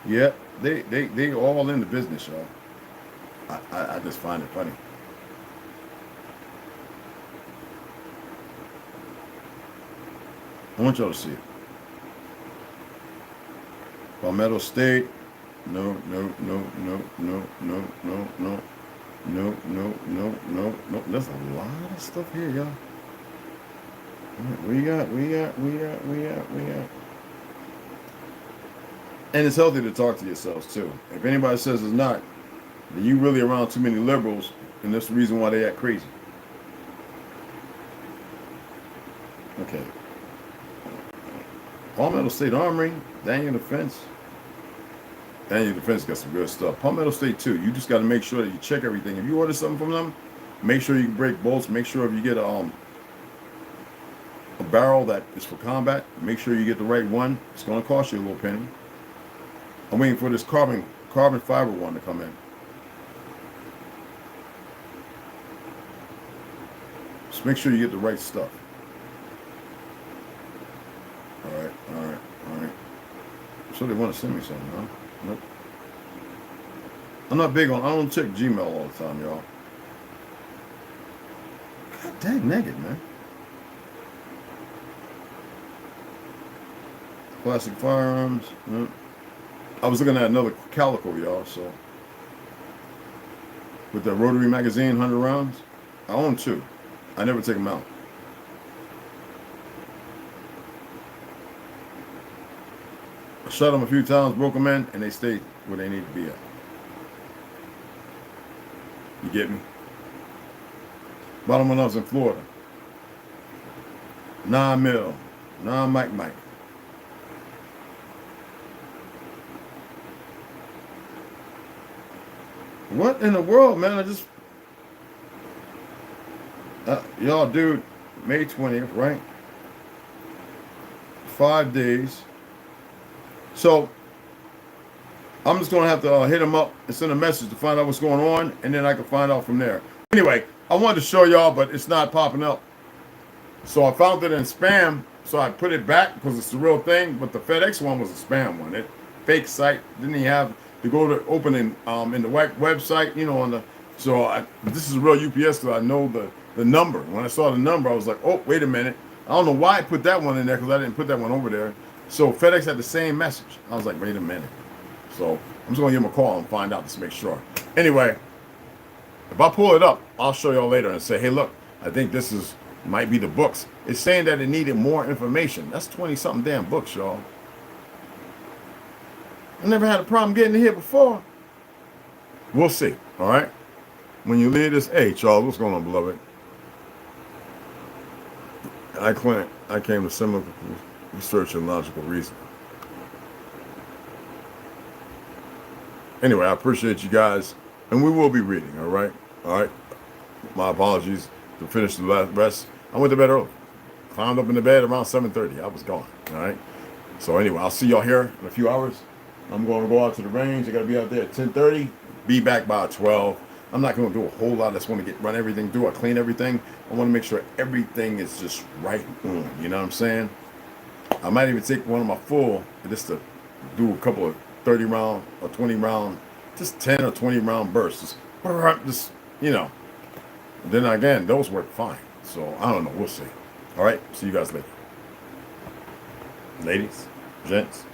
Speaker 2: Yeah, they all in the business, y'all. I just find it funny. I want y'all to see it. Palmetto State. No. There's a lot of stuff here, y'all. We got. And it's healthy to talk to yourselves, too. If anybody says it's not, then you really around too many liberals, and that's the reason why they act crazy. Okay. Palmetto State Armory, Daniel Defense. Daniel Defense got some good stuff. Palmetto State, too. You just got to make sure that you check everything. If you order something from them, make sure you can break bolts. Make sure if you get a barrel that is for combat, make sure you get the right one. It's going to cost you a little penny. I'm waiting for this carbon fiber one to come in. Just make sure you get the right stuff. All right. So they want to send me something, huh? Nope. I don't check Gmail all the time, y'all. God dang naked, man. Classic firearms. I was looking at another calico, y'all, so. With the rotary magazine, 100 rounds. I own 2. I never take them out. I shot them a few times, broke them in, and they stay where they need to be at. You get me? Bottom when I was in Florida. Non-mill. Non-Mike. What in the world, man? I just... y'all, dude, May 20th, right? 5 days. So, I'm just going to have to hit him up and send a message to find out what's going on, and then I can find out from there. Anyway, I wanted to show y'all, but it's not popping up. So I found it in spam, so I put it back because it's the real thing, but the FedEx one was a spam one. It fake site, didn't even have to go to open in the website, you know, on the... So this is a real UPS because I know the number. When I saw the number, I was like, oh, wait a minute. I don't know why I put that one in there because I didn't put that one over there. So FedEx had the same message. I was like, wait a minute. So I'm just going to give them a call and find out just to make sure. Anyway, if I pull it up, I'll show y'all later and say, hey, look, I think this might be the books. It's saying that it needed more information. That's 20-something damn books, y'all. I never had a problem getting in here before. We'll see, all right? When you leave this, hey, Charles, what's going on, beloved? I came to similar research and logical reasoning. Anyway, I appreciate you guys, and we will be reading, all right? All right? My apologies to finish the rest. I went to bed early. Climbed up in the bed around 7:30. I was gone, all right? So anyway, I'll see y'all here in a few hours. I'm going to go out to the range. I got to be out there at 10:30. Be back by 12. I'm not going to do a whole lot. I just want to run everything through. I clean everything. I want to make sure everything is just right on. You know what I'm saying? I might even take one of my full just to do a couple of 30 round or 20 round, just 10 or 20 round bursts. Just, you know. And then again, those work fine. So I don't know. We'll see. All right. See you guys later. Ladies, gents.